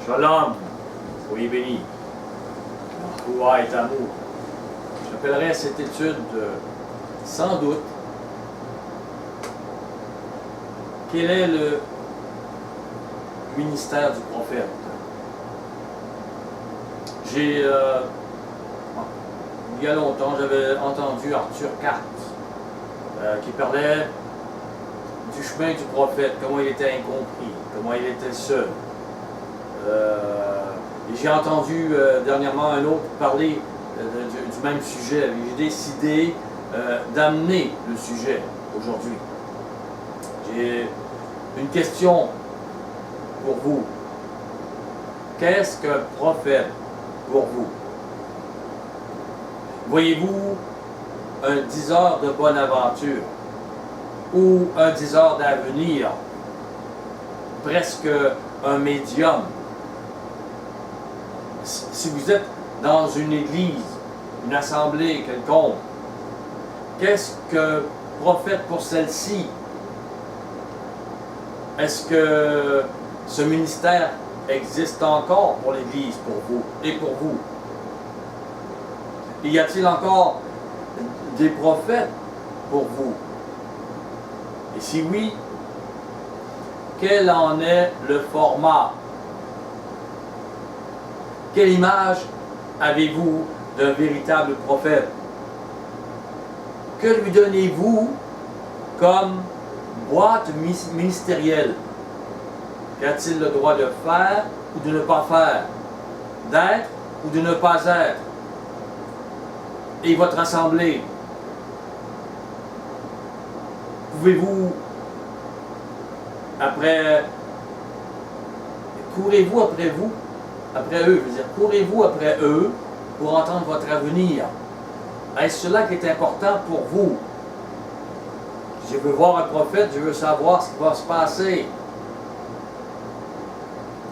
Shalom, soyez bénis. Yahuwah est amour. J'appellerais cette étude sans doute quel est le ministère du prophète. Il y a longtemps, j'avais entendu Arthur Katz qui parlait du chemin du prophète, comment il était incompris, comment il était seul. Et j'ai entendu dernièrement un autre parler du même sujet. J'ai décidé d'amener le sujet aujourd'hui. J'ai une question pour vous. Qu'est-ce qu'un prophète pour vous? Voyez-vous un diseur de bonne aventure ou un diseur d'avenir, presque un médium? Si vous êtes dans une église, une assemblée quelconque, qu'est-ce que prophète pour celle-ci? Est-ce que ce ministère existe encore pour l'Église, pour vous et pour vous? Y a-t-il encore des prophètes pour vous? Et si oui, quel en est le format? Quelle image avez-vous d'un véritable prophète? Que lui donnez-vous comme boîte ministérielle? Qu'a-t-il le droit de faire ou de ne pas faire? D'être ou de ne pas être? Et votre assemblée? Pouvez-vous, courez-vous après eux, je veux dire, courez-vous après eux pour entendre votre avenir? Est-ce cela qui est important pour vous? Je veux voir un prophète, je veux savoir ce qui va se passer.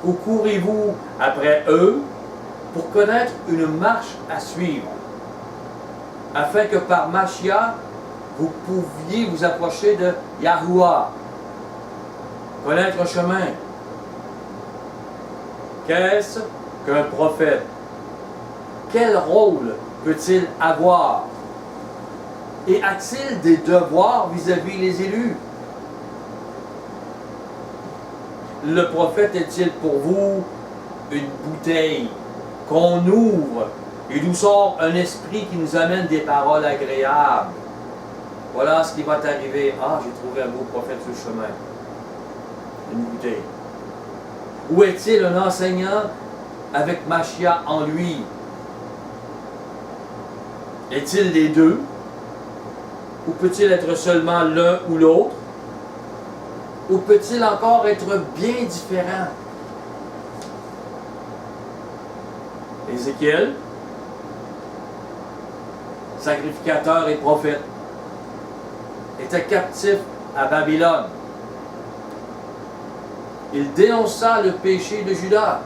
Ou courez-vous après eux pour connaître une marche à suivre, afin que par Mashiach, vous pouviez vous approcher de Yahuwah, connaître un chemin? Qu'est-ce qu'un prophète? Quel rôle peut-il avoir? Et a-t-il des devoirs vis-à-vis les élus? Le prophète est-il pour vous une bouteille qu'on ouvre et d'où sort un esprit qui nous amène des paroles agréables? Voilà ce qui va t'arriver. Ah, j'ai trouvé un beau prophète sur le chemin. Une bouteille. Ou est-il un enseignant avec Mashiach en lui? Est-il les deux? Ou peut-il être seulement l'un ou l'autre? Ou peut-il encore être bien différent? Ézéchiel, sacrificateur et prophète, était captif à Babylone. Il dénonça le péché de Juda,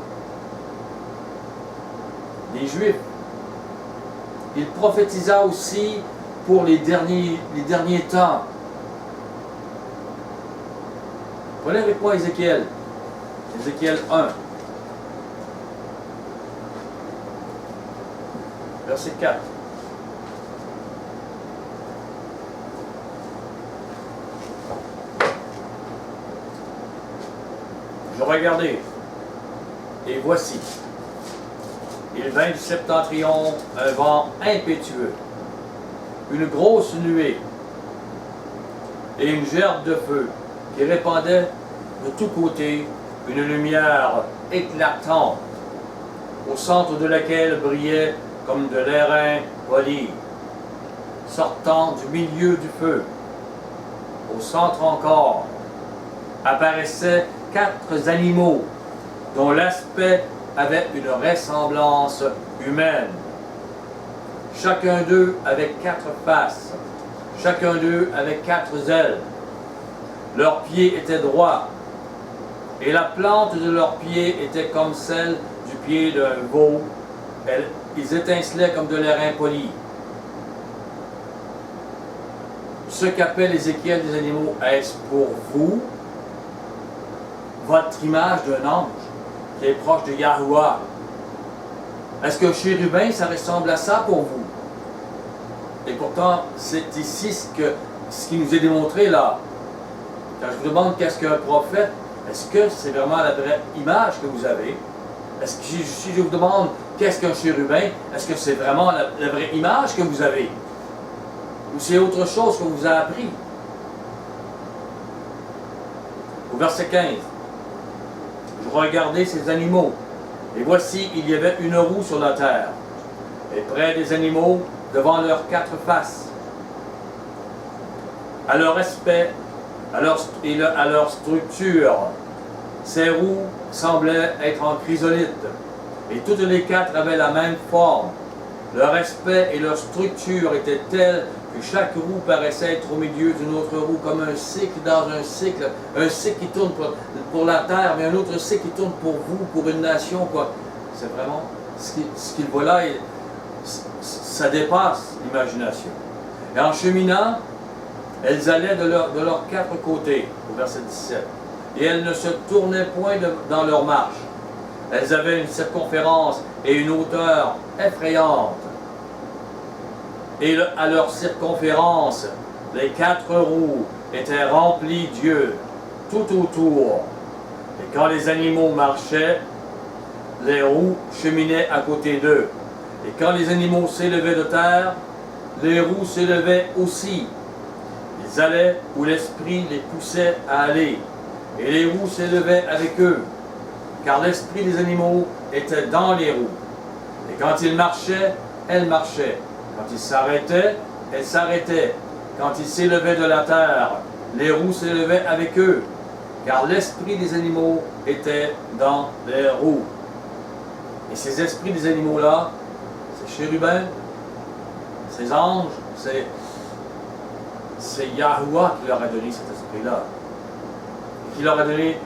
des Juifs. Il prophétisa aussi pour les derniers temps. Prenez avec moi Ézéchiel. Ézéchiel 1. Verset 4. Je regardais, et voici, il vint du septentrion un vent impétueux, une grosse nuée et une gerbe de feu qui répandait de tous côtés une lumière éclatante, au centre de laquelle brillait comme de l'airain poli, sortant du milieu du feu. Au centre encore apparaissaient 4 animaux dont l'aspect avait une ressemblance humaine. Chacun d'eux avait 4 faces, chacun d'eux avait 4 ailes. Leurs pieds étaient droits, et la plante de leurs pieds était comme celle du pied d'un veau. Ils étincelaient comme de l'airain poli. Ce qu'appelle Ézéchiel des animaux, est-ce pour vous votre image d'un ange? qui est proche de Yahuwah. Est-ce qu'un chérubin, ça ressemble à ça pour vous? Et pourtant, c'est ici ce qui nous est démontré là. Quand je vous demande qu'est-ce qu'un prophète, est-ce que c'est vraiment la vraie image que vous avez? Est-ce que si je vous demande qu'est-ce qu'un chérubin, est-ce que c'est vraiment la vraie image que vous avez? Ou c'est autre chose qu'on vous a appris? Au verset 15, je regardais ces animaux, et voici, il y avait une roue sur la terre, et près des animaux, devant leurs quatre faces. À leur aspect, à leur structure, ces roues semblaient être en chrysolite, et toutes les quatre avaient la même forme. Leur aspect et leur structure étaient tels que chaque roue paraissait être au milieu d'une autre roue, comme un cycle dans un cycle qui tourne pour la terre, mais un autre cycle qui tourne pour vous, pour une nation, quoi. C'est vraiment ce qu'il voit là, ça dépasse l'imagination. Et en cheminant, elles allaient de leurs quatre côtés, au verset 17, et elles ne se tournaient point dans leur marche. Elles avaient une circonférence et une hauteur effrayantes. Et à leur circonférence, les quatre roues étaient remplies d'yeux tout autour. Et quand les animaux marchaient, les roues cheminaient à côté d'eux. Et quand les animaux s'élevaient de terre, les roues s'élevaient aussi. Ils allaient où l'esprit les poussait à aller, et les roues s'élevaient avec eux, car l'esprit des animaux était dans les roues. Et quand ils marchaient, elles marchaient. Quand ils s'arrêtaient, elles s'arrêtaient. Quand ils s'élevaient de la terre, les roues s'élevaient avec eux, car l'esprit des animaux était dans les roues. Et ces esprits des animaux-là, ces chérubins, ces anges, c'est Yahuwah qui leur a donné cet esprit-là. Et qui leur a donné,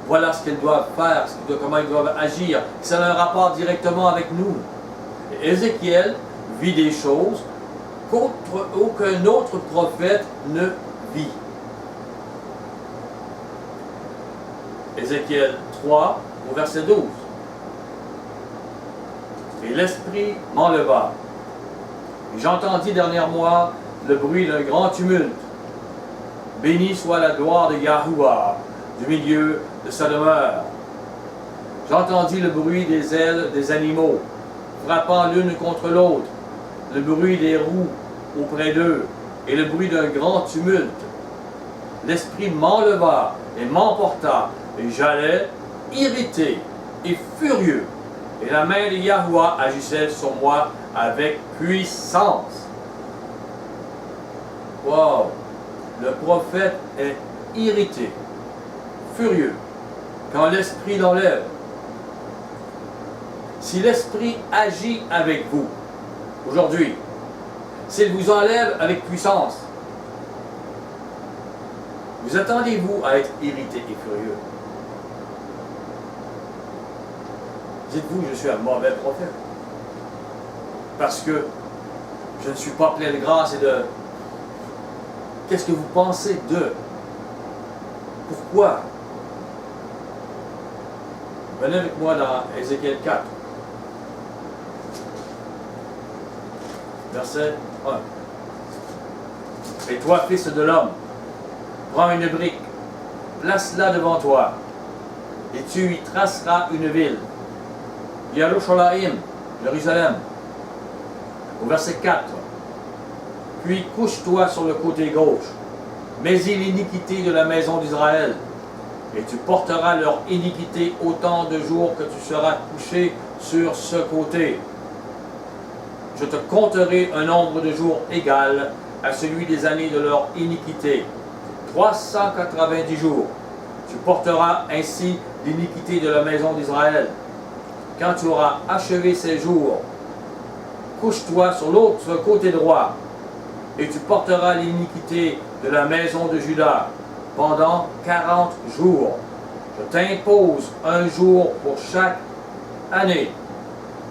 voilà ce qu'ils doivent faire, comment ils doivent agir. Ça a un rapport directement avec nous. Et Ézéchiel vit des choses qu'aucun autre prophète ne vit. Ézéchiel 3, au verset 12. Et l'Esprit m'enleva. Et j'entendis derrière moi le bruit d'un grand tumulte. Béni soit la gloire de Yahuwah du milieu de sa demeure. J'entendis le bruit des ailes des animaux, frappant l'une contre l'autre, le bruit des roues auprès d'eux, et le bruit d'un grand tumulte. L'Esprit m'enleva et m'emporta, et j'allais irrité et furieux. Et la main de Yahuwah agissait sur moi avec puissance. Wow! Le prophète est irrité, furieux, quand l'Esprit l'enlève. Si l'Esprit agit avec vous, aujourd'hui, s'il vous enlève avec puissance, vous attendez-vous à être irrité et furieux? Dites-vous, je suis un mauvais prophète. Parce que je ne suis pas plein de grâce et de... Qu'est-ce que vous pensez de? Pourquoi? Venez avec moi dans Ézéchiel 4. Verset 1. Et toi, fils de l'homme, prends une brique, place-la devant toi, et tu y traceras une ville. Yerushalayim, Jérusalem. Au verset 4. Puis couche-toi sur le côté gauche, mais-y l'iniquité de la maison d'Israël, et tu porteras leur iniquité autant de jours que tu seras couché sur ce côté. Je te compterai un nombre de jours égal à celui des années de leur iniquité, 390 jours. Tu porteras ainsi l'iniquité de la maison d'Israël. Quand tu auras achevé ces jours, couche-toi sur l'autre côté droit, et tu porteras l'iniquité de la maison de Juda pendant 40 jours. Je t'impose un jour pour chaque année.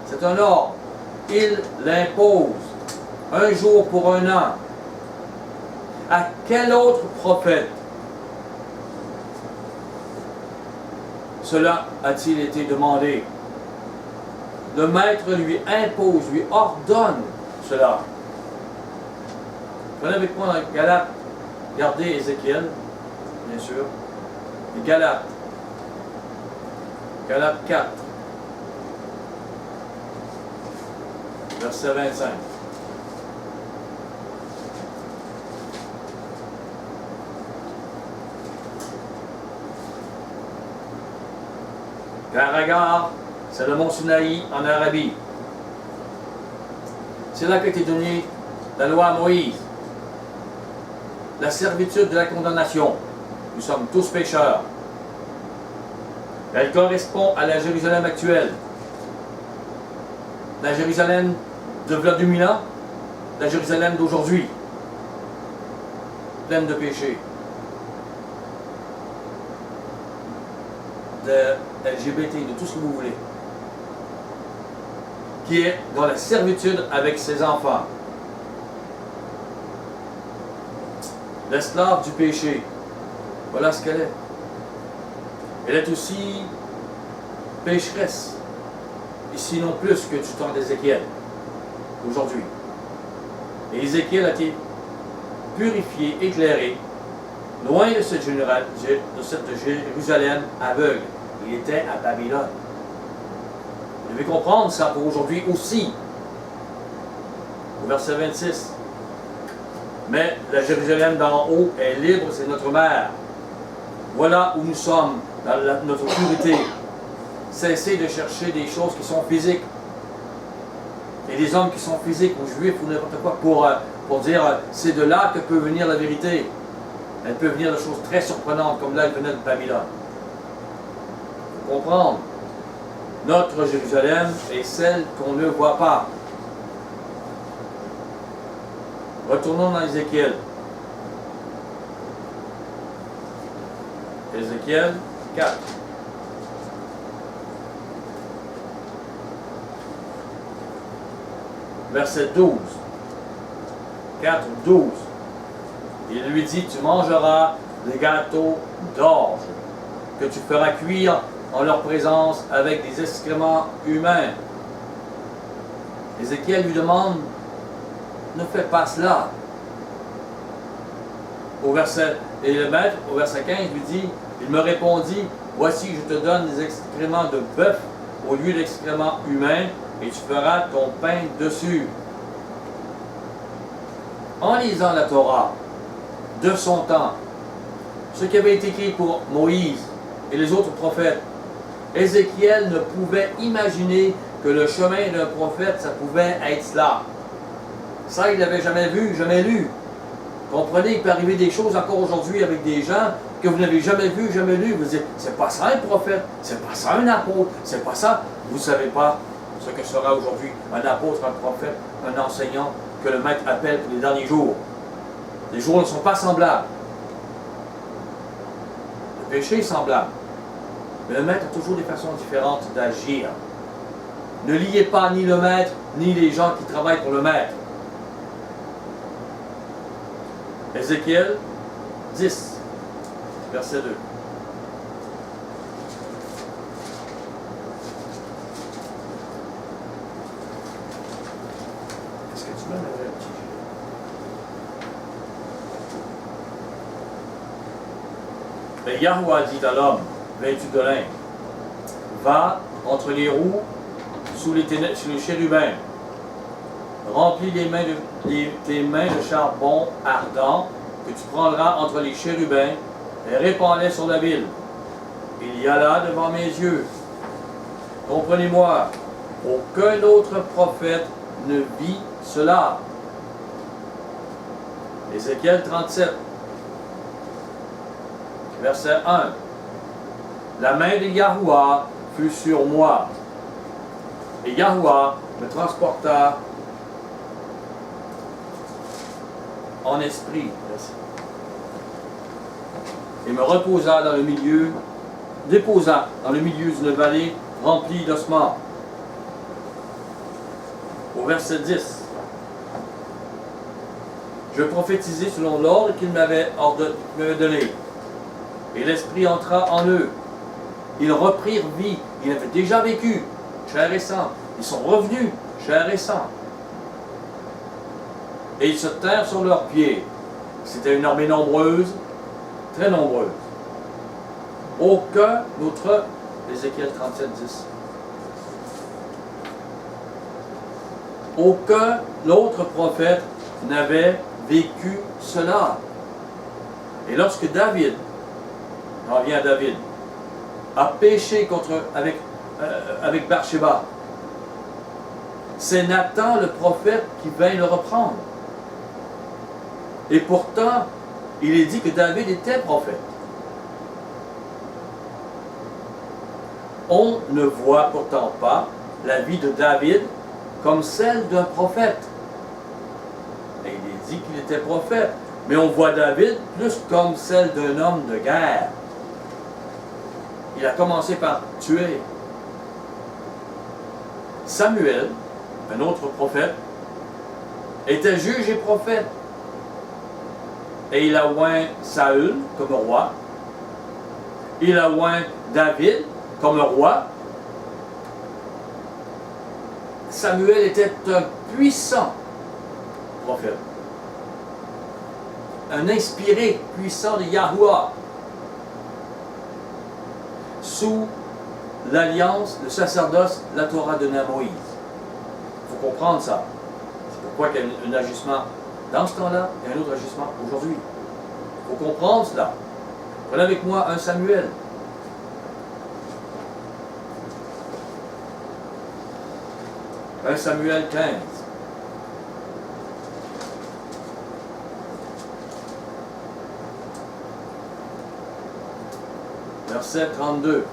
C'est un ordre. Il l'impose. Un jour pour un an. À quel autre prophète cela a-t-il été demandé? Le maître lui impose, lui ordonne cela. Prenez avec moi dans Galates, regardez Ézéchiel, bien sûr, et Galates 4, verset 25. Car Agar, c'est le mont Sinaï en Arabie. C'est là qu'a été donnée la loi à Moïse. La servitude de la condamnation. Nous sommes tous pécheurs. Elle correspond à la Jérusalem actuelle. La Jérusalem de v'là 2000 ans, la Jérusalem d'aujourd'hui, pleine de péchés, de LGBT, de tout ce que vous voulez, qui est dans la servitude avec ses enfants. L'esclave du péché, voilà ce qu'elle est. Elle est aussi pécheresse, et sinon plus que du temps d'Ézéchiel, aujourd'hui. Et Ézéchiel a été purifié, éclairé, loin de cette Jérusalem aveugle. Il était à Babylone. Vous devez comprendre ça pour aujourd'hui aussi. Au verset 26. Mais la Jérusalem d'en haut est libre, c'est notre mère. Voilà où nous sommes, dans notre purité. Cessez de chercher des choses qui sont physiques. Et des hommes qui sont physiques ou juifs ou n'importe quoi pour dire c'est de là que peut venir la vérité. Elle peut venir de choses très surprenantes, comme là elle venait de Babylone. Il faut comprendre. Notre Jérusalem est celle qu'on ne voit pas. Retournons dans Ézéchiel. Ézéchiel 4. Verset 12. 4, 12. Il lui dit, tu mangeras des gâteaux d'orge que tu feras cuire en leur présence avec des excréments humains. Ézéchiel lui demande, ne fais pas cela. Et le maître, au verset 15, lui dit, il me répondit, voici, je te donne des excréments de bœuf au lieu d'excréments humains, et tu feras ton pain dessus. En lisant la Torah de son temps, ce qui avait été écrit pour Moïse et les autres prophètes, Ézéchiel ne pouvait imaginer que le chemin d'un prophète, ça pouvait être cela. Ça, il n'avait jamais vu, jamais lu. Comprenez, il peut arriver des choses encore aujourd'hui avec des gens que vous n'avez jamais vu, jamais lu. Vous dites, c'est pas ça un prophète, c'est pas ça un apôtre, c'est pas ça. Vous ne savez pas ce que sera aujourd'hui un apôtre, un prophète, un enseignant que le maître appelle pour les derniers jours. Les jours ne sont pas semblables. Le péché est semblable. Mais le maître a toujours des façons différentes d'agir. Ne liez pas ni le maître, ni les gens qui travaillent pour le maître. Ézéchiel 10, verset 2. Est-ce que tu m'en avais un petit jeu? Mais Yahweh dit à l'homme, vêtu de lin, va entre les roues sous les chérubins, remplis tes mains de charbon ardent que tu prendras entre les chérubins et répands-les sur la ville. Il y a là devant mes yeux. Comprenez-moi, aucun autre prophète ne vit cela. Ézéchiel 37, verset 1. La main de Yahweh fut sur moi, et Yahweh me transporta en esprit, et me reposa dans le milieu, déposa dans le milieu d'une vallée remplie d'ossements. Au verset 10, je prophétisai selon l'ordre qu'il m'avait donné, et l'Esprit entra en eux, Ils reprirent vie. Ils avaient déjà vécu, chair et sang. Ils sont revenus, chair et sang. Et ils se tinrent sur leurs pieds. C'était une armée nombreuse, très nombreuse. Aucun autre, Ézéchiel 37, 10. Aucun autre prophète n'avait vécu cela. Et lorsque David, on revient à David, a péché avec Bathsheba, c'est Nathan le prophète qui vint le reprendre. Et pourtant, il est dit que David était prophète. On ne voit pourtant pas la vie de David comme celle d'un prophète. Et il est dit qu'il était prophète, mais on voit David plus comme celle d'un homme de guerre. Il a commencé par tuer. Samuel, un autre prophète, était juge et prophète. Et il a oint Saül comme roi. Il a oint David comme roi. Samuel était un puissant prophète. Un inspiré puissant de Yahuwah. Sous l'alliance, le sacerdoce, la Torah donnée à Moïse. Il faut comprendre ça. C'est pourquoi il y a un ajustement dans ce temps-là et un autre ajustement aujourd'hui. Il faut comprendre cela. Prenez avec moi 1 Samuel. « 1 Samuel 15. Verset 32.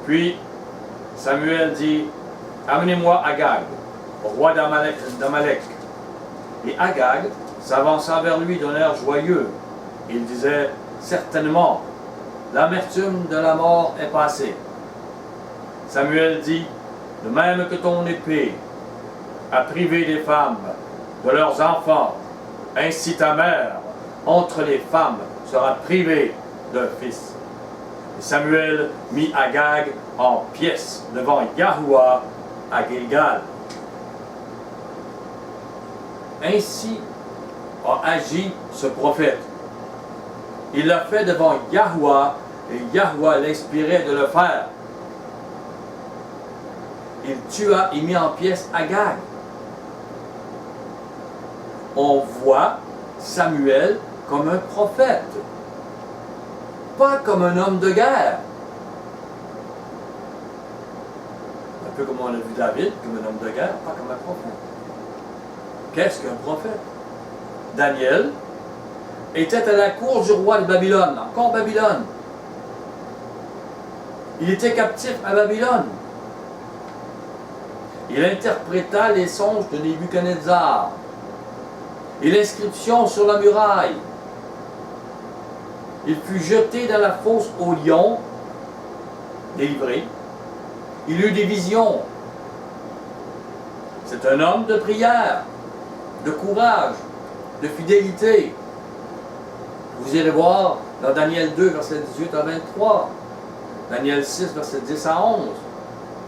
Puis Samuel dit, « Amenez-moi Agag, roi d'Amalek. » Et Agag s'avança vers lui d'un air joyeux. Il disait, « Certainement, l'amertume de la mort est passée. » Samuel dit, « De même que ton épée a privé des femmes de leurs enfants, ainsi ta mère, entre les femmes, sera privée d'un fils. » Et Samuel mit Agag en pièces devant Yahuwah à Gilgal. Ainsi a agi ce prophète. Il l'a fait devant Yahuwah et Yahuwah l'inspirait de le faire. Il tua et mit en pièces Agag. On voit Samuel comme un prophète, pas comme un homme de guerre. Un peu comme on a vu David, comme un homme de guerre, pas comme un prophète. Qu'est-ce qu'un prophète? Daniel était à la cour du roi de Babylone, encore Babylone. Il était captif à Babylone. Il interpréta les songes de Nebuchadnezzar et l'inscription sur la muraille. Il fut jeté dans la fosse aux lions, délivré. Il eut des visions. C'est un homme de prière, de courage, de fidélité. Vous irez voir dans Daniel 2, verset 18 à 23, Daniel 6, verset 10 à 11,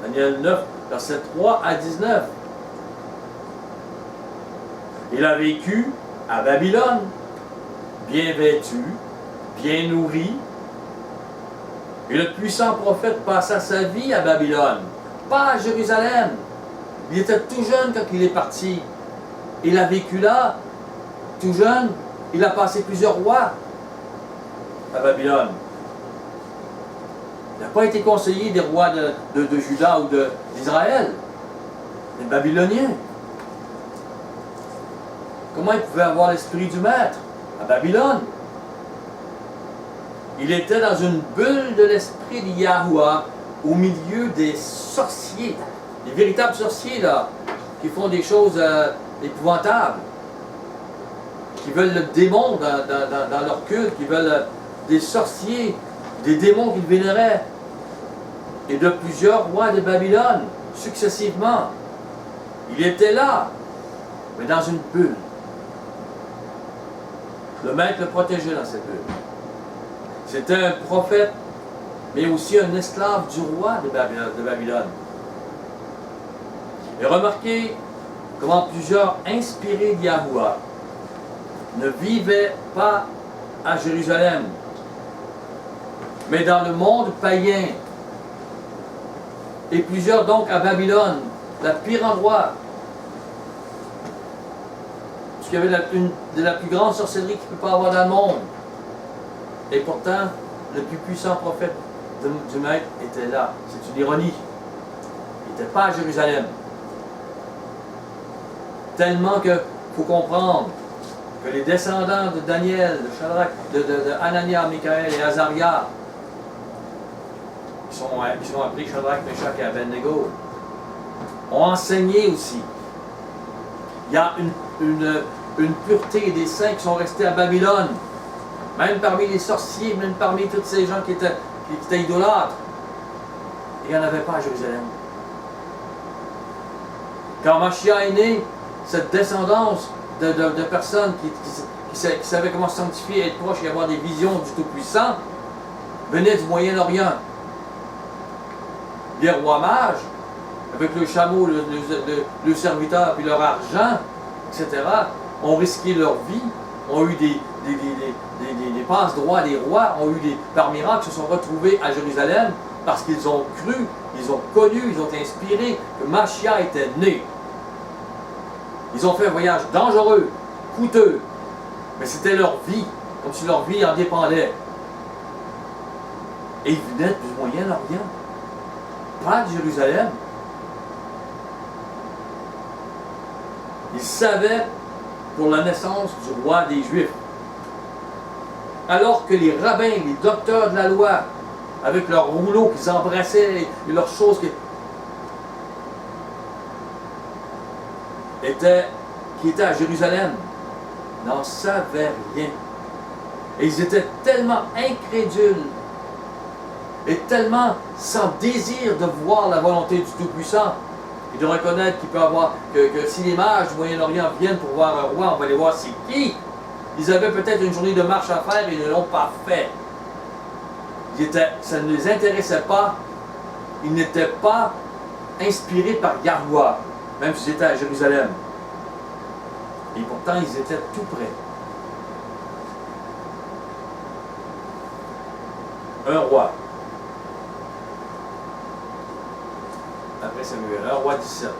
Daniel 9, verset 3 à 19. Il a vécu à Babylone, bien vêtu, bien nourri. Et le puissant prophète passa sa vie à Babylone, pas à Jérusalem. Il était tout jeune quand il est parti. Il a vécu là, tout jeune. Il a passé plusieurs rois à Babylone. Il n'a pas été conseiller des rois de Juda ou d'Israël, des Babyloniens. Comment il pouvait avoir l'esprit du maître à Babylone? Il était dans une bulle de l'esprit de Yahuwah, au milieu des sorciers, des véritables sorciers là, qui font des choses épouvantables, qui veulent le démon dans leur culte, qui veulent des sorciers, des démons qu'ils vénéraient, et de plusieurs rois de Babylone, successivement. Il était là, mais dans une bulle. Le maître le protégeait dans cette bulle. C'était un prophète, mais aussi un esclave du roi de Babylone. Et remarquez comment plusieurs inspirés d'Yahuwah ne vivaient pas à Jérusalem, mais dans le monde païen. Et plusieurs donc à Babylone, le pire endroit. Parce qu'il y avait la plus grande sorcellerie qu'il ne peut pas avoir dans le monde. Et pourtant, le plus puissant prophète du Maître était là. C'est une ironie. Il n'était pas à Jérusalem. Tellement qu'il faut comprendre que les descendants de Daniel, de Shadrach, de Anania, Michaël et Azaria, qui sont appelés Shadrach, Meshach et Abednego, ont enseigné aussi. Il y a une pureté des saints qui sont restés à Babylone, même parmi les sorciers, même parmi tous ces gens qui étaient idolâtres. Il n'y en avait pas à Jérusalem. Quand Mashiach est né, cette descendance de personnes qui savaient comment se sanctifier, être proche et avoir des visions du Tout-Puissant, venait du Moyen-Orient. Les rois mages, avec le chameau, le serviteur, puis leur argent, etc., ont risqué leur vie, ont eu des passe-droits des rois, ont eu par miracle, se sont retrouvés à Jérusalem parce qu'ils ont cru, ils ont connu, ils ont inspiré que Mashiach était né. Ils ont fait un voyage dangereux, coûteux, mais c'était leur vie, comme si leur vie en dépendait. Et ils venaient du Moyen-Orient, pas de Jérusalem. Ils savaient pour la naissance du roi des Juifs. Alors que les rabbins, les docteurs de la loi, avec leurs rouleaux qu'ils embrassaient et leurs choses qui étaient à Jérusalem, n'en savaient rien. Et ils étaient tellement incrédules et tellement sans désir de voir la volonté du Tout-Puissant et de reconnaître qu'il peut avoir, que si les mages du Moyen-Orient viennent pour voir un roi, on va aller voir c'est qui. Ils avaient peut-être une journée de marche à faire et ils ne l'ont pas fait. Ça ne les intéressait pas. Ils n'étaient pas inspirés par Yahuwah, même s'ils étaient à Jérusalem. Et pourtant, ils étaient tout près. Un roi. Après Samuel, un roi 17.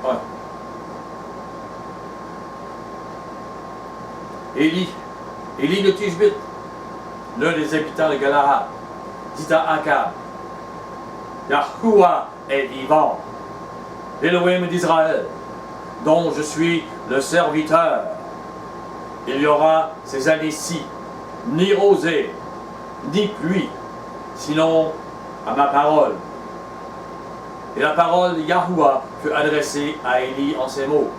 Ouais. Élie de Tishbit, l'un des habitants de Galahad, dit à Akab, Yahuwah est vivant, l'Élohim d'Israël, dont je suis le serviteur. Il y aura ces années-ci, ni rosée, ni pluie, sinon à ma parole. Et la parole de Yahuwah fut adressée à Élie en ces mots.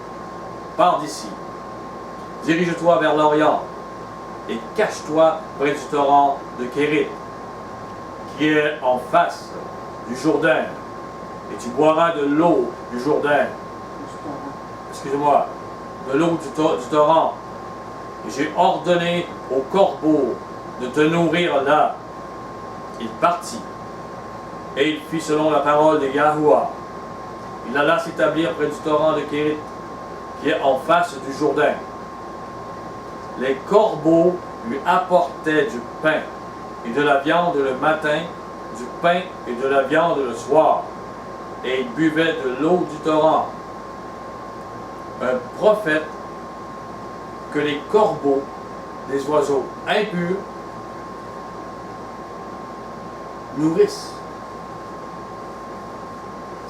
Pars d'ici, dirige-toi vers l'Orient, et cache-toi près du torrent de Kérit, qui est en face du Jourdain, et tu boiras de l'eau du Jourdain. Excusez-moi, de l'eau du torrent. Et j'ai ordonné au corbeau de te nourrir là. Il partit. Et il fit selon la parole de Yahuwah. Il alla s'établir près du torrent de Kérit, qui est en face du Jourdain. Les corbeaux lui apportaient du pain et de la viande le matin, du pain et de la viande le soir. Et il buvait de l'eau du torrent. Un prophète que les corbeaux, des oiseaux impurs, nourrissent.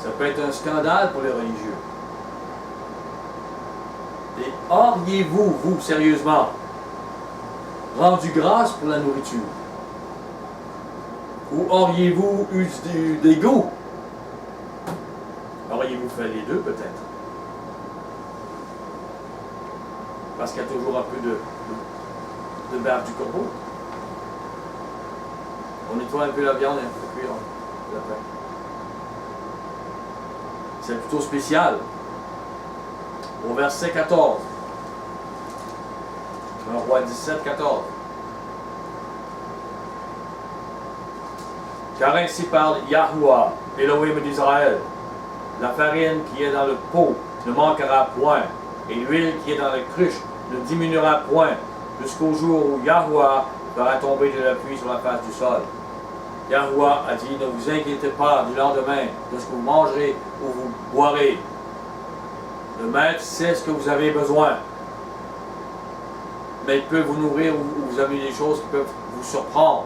Ça peut être un scandale pour les religieux. Et auriez-vous, vous, sérieusement, rendu grâce pour la nourriture? Ou auriez-vous eu du dégoût? Auriez-vous fait les deux, peut-être? Parce qu'il y a toujours un peu de bave du corbeau. On nettoie un peu la viande et un peu cuire le pain. C'est plutôt spécial. Au verset 14. 1 Roi 17, 14. Car ainsi parle Yahuwah, Elohim d'Israël. La farine qui est dans le pot ne manquera point, et l'huile qui est dans la cruche ne diminuera point, jusqu'au jour où Yahuwah fera tomber de la pluie sur la face du sol. Yahuwah a dit, ne vous inquiétez pas du lendemain, de ce que vous mangerez ou vous boirez. Le maître sait ce que vous avez besoin. Mais il peut vous nourrir ou vous amener des choses qui peuvent vous surprendre.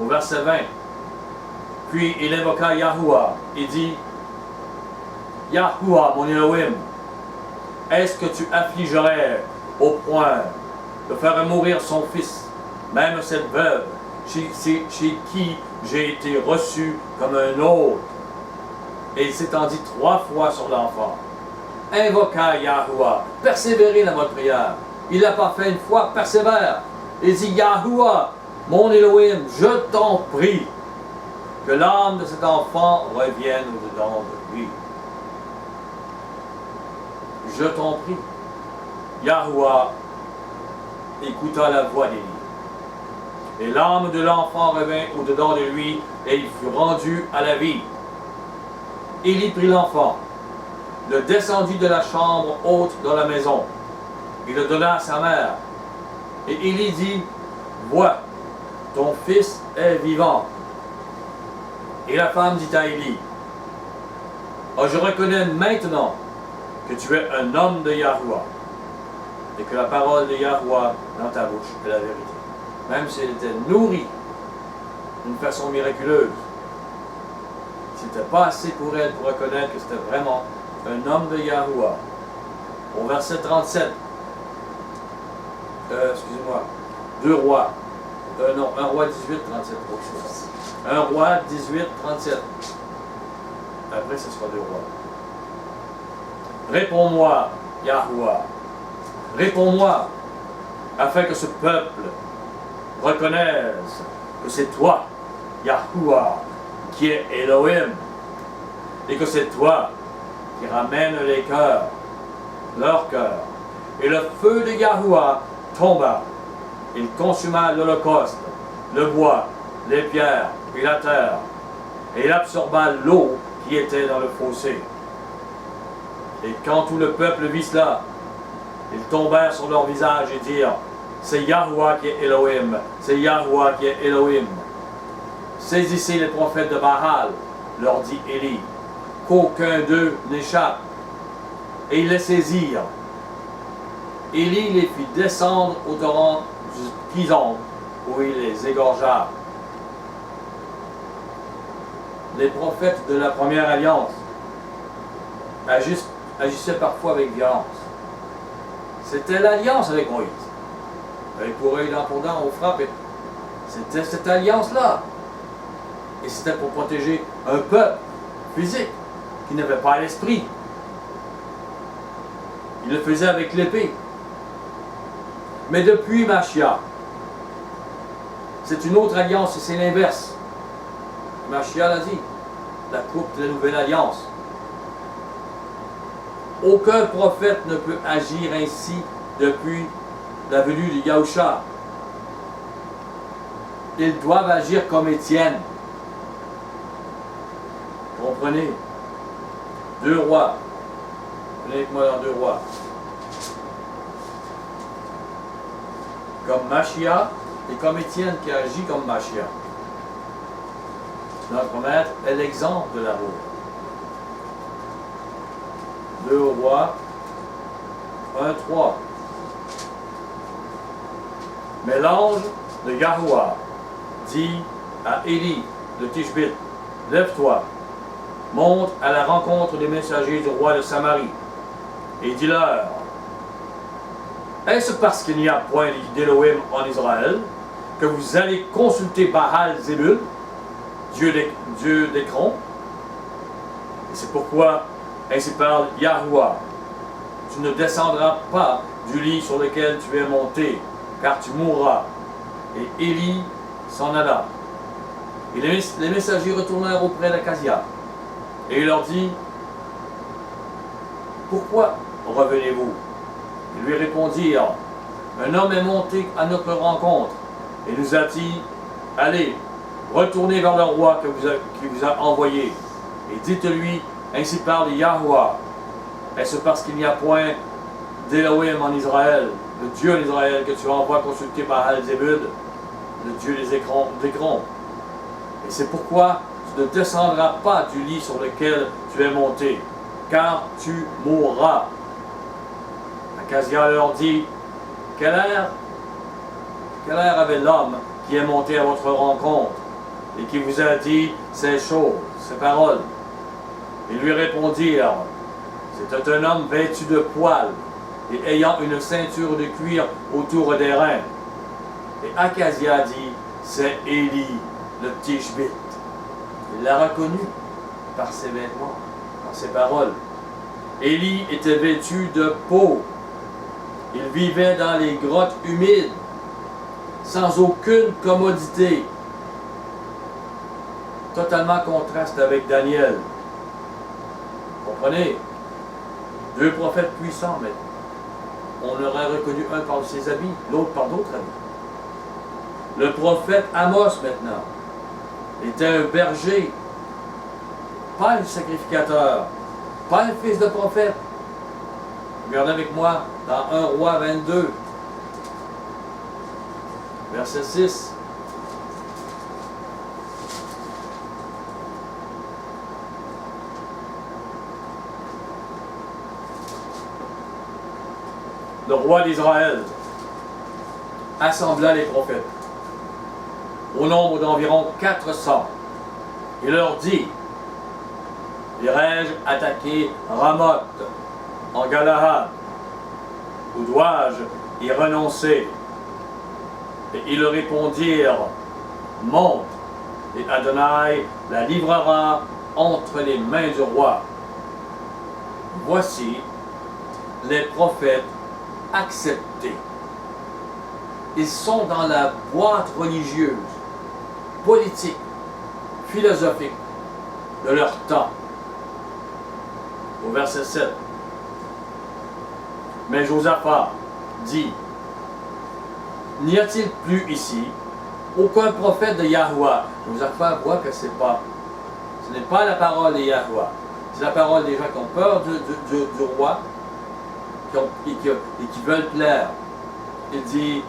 Au verset 20. Puis il invoqua Yahuwah et dit, Yahuwah, mon Elohim, est-ce que tu affligerais au point de faire mourir son fils, même cette veuve, chez qui j'ai été reçu comme un autre? Et il s'étendit 3 fois sur l'enfant. Invoqua Yahuwah, persévérez dans votre prière. Il l'a pas fait une fois, persévère. Il dit, Yahuwah, mon Elohim, je t'en prie, que l'âme de cet enfant revienne au-dedans de lui. Je t'en prie. Yahuwah écouta la voix d'Élie. Et l'âme de l'enfant revint au-dedans de lui, et il fut rendu à la vie. Élie prit l'enfant, le descendit de la chambre haute dans la maison. Il le donna à sa mère. Et Élie dit, vois, ton fils est vivant. Et la femme dit à Élie, oh, je reconnais maintenant que tu es un homme de Yahuwah, et que la parole de Yahuwah dans ta bouche est la vérité. Même si elle était nourrie d'une façon miraculeuse, c'était pas assez pour elle pour reconnaître que c'était vraiment un homme de Yahuwah. Au verset 37, excusez-moi, 2 rois, non, 1 roi 18, 37, 1 roi 18, 37. Après, ce sera 2 rois. Réponds-moi, Yahuwah. Réponds-moi, afin que ce peuple reconnaisse que c'est toi, Yahuwah, qui est Elohim, et que c'est toi qui ramène les cœurs, leurs cœurs. Et le feu de Yahuwah tomba. Il consuma l'holocauste, le bois, les pierres et la terre. Et il absorba l'eau qui était dans le fossé. Et quand tout le peuple vit cela, ils tombèrent sur leur visage et dirent, c'est Yahuwah qui est Elohim, c'est Yahuwah qui est Elohim. Saisissez les prophètes de Baal, leur dit Élie, qu'aucun d'eux n'échappe. Et ils les saisirent. Élie les fit descendre au torrent du Kizon, où il les égorgea. Les prophètes de la première alliance agissaient parfois avec violence. C'était l'alliance avec Moïse. Œil pour œil, dent pour dent, on frappe. C'était cette alliance-là. Et c'était pour protéger un peuple physique qui n'avait pas l'esprit. Il le faisait avec l'épée. Mais depuis Mashiach, c'est une autre alliance et c'est l'inverse. Mashiach l'a dit, la coupe de la nouvelle alliance. Aucun prophète ne peut agir ainsi depuis la venue de Yahusha. Ils doivent agir comme Étienne. Comprenez? 2 rois. Venez avec moi dans 2 rois. Comme Mashiach et comme Étienne qui agit comme Mashiach. Notre maître est l'exemple de l'amour. 2 rois 1, 3. Mais l'ange de Yahuwah dit à Élie de Tishbit, lève-toi, monte à la rencontre des messagers du roi de Samarie, et dis-leur, est-ce parce qu'il n'y a point d'Élohim en Israël que vous allez consulter Baal-Zébul, Dieu d'Écron? Et c'est pourquoi ainsi parle Yahuwah. tu ne descendras pas du lit sur lequel tu es monté, car tu mourras. Et Élie s'en alla. Et les messagers retournèrent auprès d'Akazia. Et il leur dit, pourquoi revenez-vous? Ils lui répondirent, un homme est monté à notre rencontre et nous a dit, allez, retournez vers le roi qui vous a envoyé et dites-lui, ainsi parle Yahweh. Est-ce parce qu'il n'y a point d'Élohim en Israël, le Dieu d'Israël, que tu envoies consulter Baal-Zébud, le Dieu des écrons? Et c'est pourquoi tu ne descendras pas du lit sur lequel tu es monté, car tu mourras. Akazia leur dit, quel air avait l'homme qui est monté à votre rencontre et qui vous a dit ces choses, ces paroles? Ils lui répondirent, c'était un homme vêtu de poils et ayant une ceinture de cuir autour des reins. Et Akazia dit, c'est Élie, le Tishbite. Il l'a reconnu par ses vêtements, par ses paroles. Élie était vêtu de peau. Il vivait dans les grottes humides, sans aucune commodité. Totalement contraste avec Daniel. Comprenez? Deux prophètes puissants, mais on aurait reconnu un par ses habits, l'autre par d'autres habits. Le prophète Amos, maintenant, était un berger, pas un sacrificateur, pas un fils de prophète. Regardez avec moi dans 1 Roi 22, verset 6. Le roi d'Israël assembla les prophètes au nombre d'environ 400. Il leur dit, irai-je attaquer Ramoth en Galahad, ou dois-je y renoncer? Et ils leur répondirent, monte, et Adonai la livrera entre les mains du roi. Voici les prophètes acceptés. Ils sont dans la boîte religieuse, politique, philosophique de leur temps. Au verset 7. Mais Josaphat dit, n'y a-t-il plus ici aucun prophète de Yahweh? Josaphat voit que ce n'est pas la parole de Yahweh, c'est la parole des gens qui ont peur du roi et qui veulent plaire. Il dit,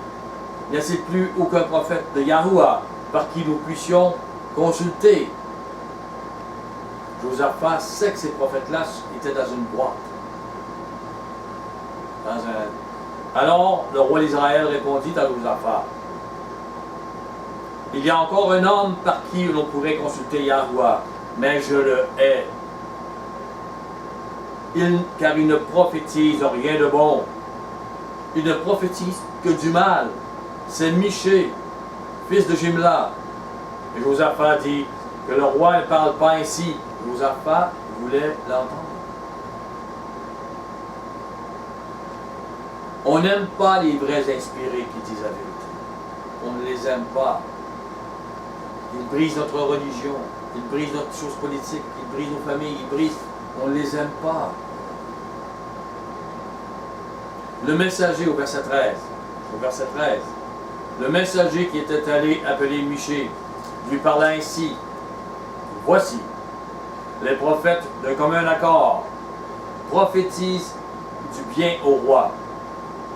n'y a-t-il plus aucun prophète de Yahweh par qui nous puissions consulter? Josaphat sait que ces prophètes-là étaient dans une boîte. Alors, le roi d'Israël répondit à Josaphat, il y a encore un homme par qui l'on pourrait consulter Yahweh, mais je le hais. Car il ne prophétise rien de bon. Il ne prophétise que du mal. C'est Michée, fils de Jimla. Et Josaphat dit que le roi ne parle pas ainsi. Josaphat voulait l'entendre. On n'aime pas les vrais inspirés qui disent la vérité. On ne les aime pas. Ils brisent notre religion, ils brisent notre chose politique, ils brisent nos familles, ils brisent. On ne les aime pas. Le messager au verset 13. Le messager qui était allé appeler Michée lui parla ainsi. Voici, les prophètes d'un commun accord prophétisent du bien au roi.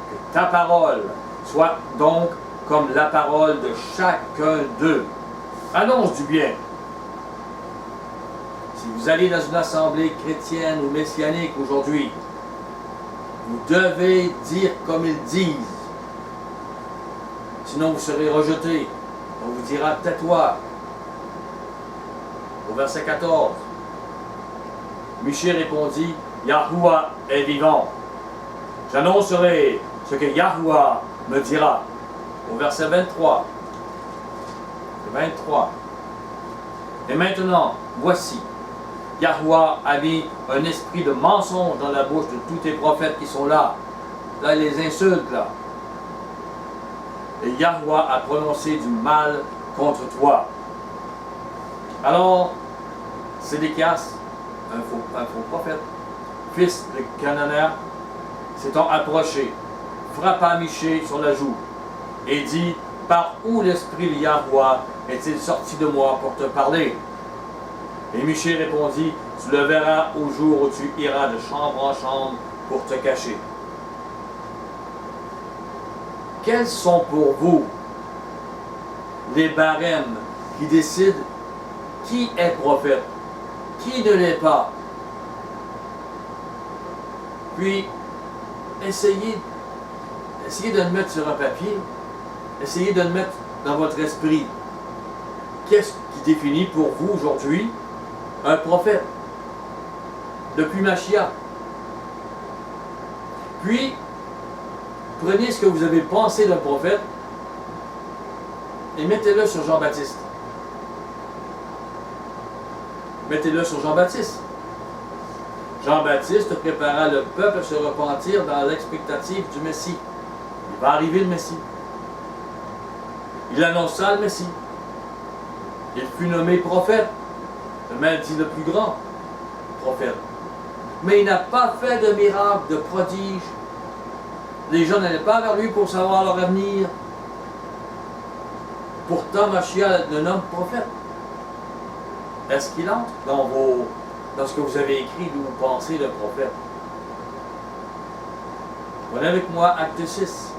Que ta parole soit donc comme la parole de chacun d'eux. Annonce du bien. Si vous allez dans une assemblée chrétienne ou messianique aujourd'hui, vous devez dire comme ils disent. Sinon vous serez rejeté. On vous dira tais-toi. Au verset 14, Michée répondit, Yahweh est vivant. J'annoncerai ce que Yahweh me dira. Au verset 23. Et maintenant, voici, Yahweh a mis un esprit de mensonge dans la bouche de tous tes prophètes qui sont là. Là, il les insulte, là. Et Yahweh a prononcé du mal contre toi. Alors, Sédéchias, un faux prophète, fils de Cananéa, s'étant approché, frappa Michée sur la joue et dit: par où l'esprit de Yahweh est-il sorti de moi pour te parler? Et Michée répondit: tu le verras au jour où tu iras de chambre en chambre pour te cacher. Quels sont pour vous les barèmes qui décident qui est prophète, qui ne l'est pas? Puis, essayez de le mettre sur un papier, essayez de le mettre dans votre esprit. Qu'est-ce qui définit pour vous aujourd'hui un prophète? Depuis Machia. Puis, prenez ce que vous avez pensé d'un prophète et mettez-le sur Jean-Baptiste. Mettez-le sur Jean-Baptiste. Jean-Baptiste prépara le peuple à se repentir dans l'expectative du Messie. Il va arriver le Messie. Il annonça le Messie. Il fut nommé prophète. Le même dit le plus grand prophète. Mais il n'a pas fait de miracles, de prodiges. Les gens n'allaient pas vers lui pour savoir leur avenir. Pourtant, Machia le nomme prophète. Est-ce qu'il entre dans ce que vous avez écrit d'où vous pensez le prophète? Prenez avec moi Acte 6.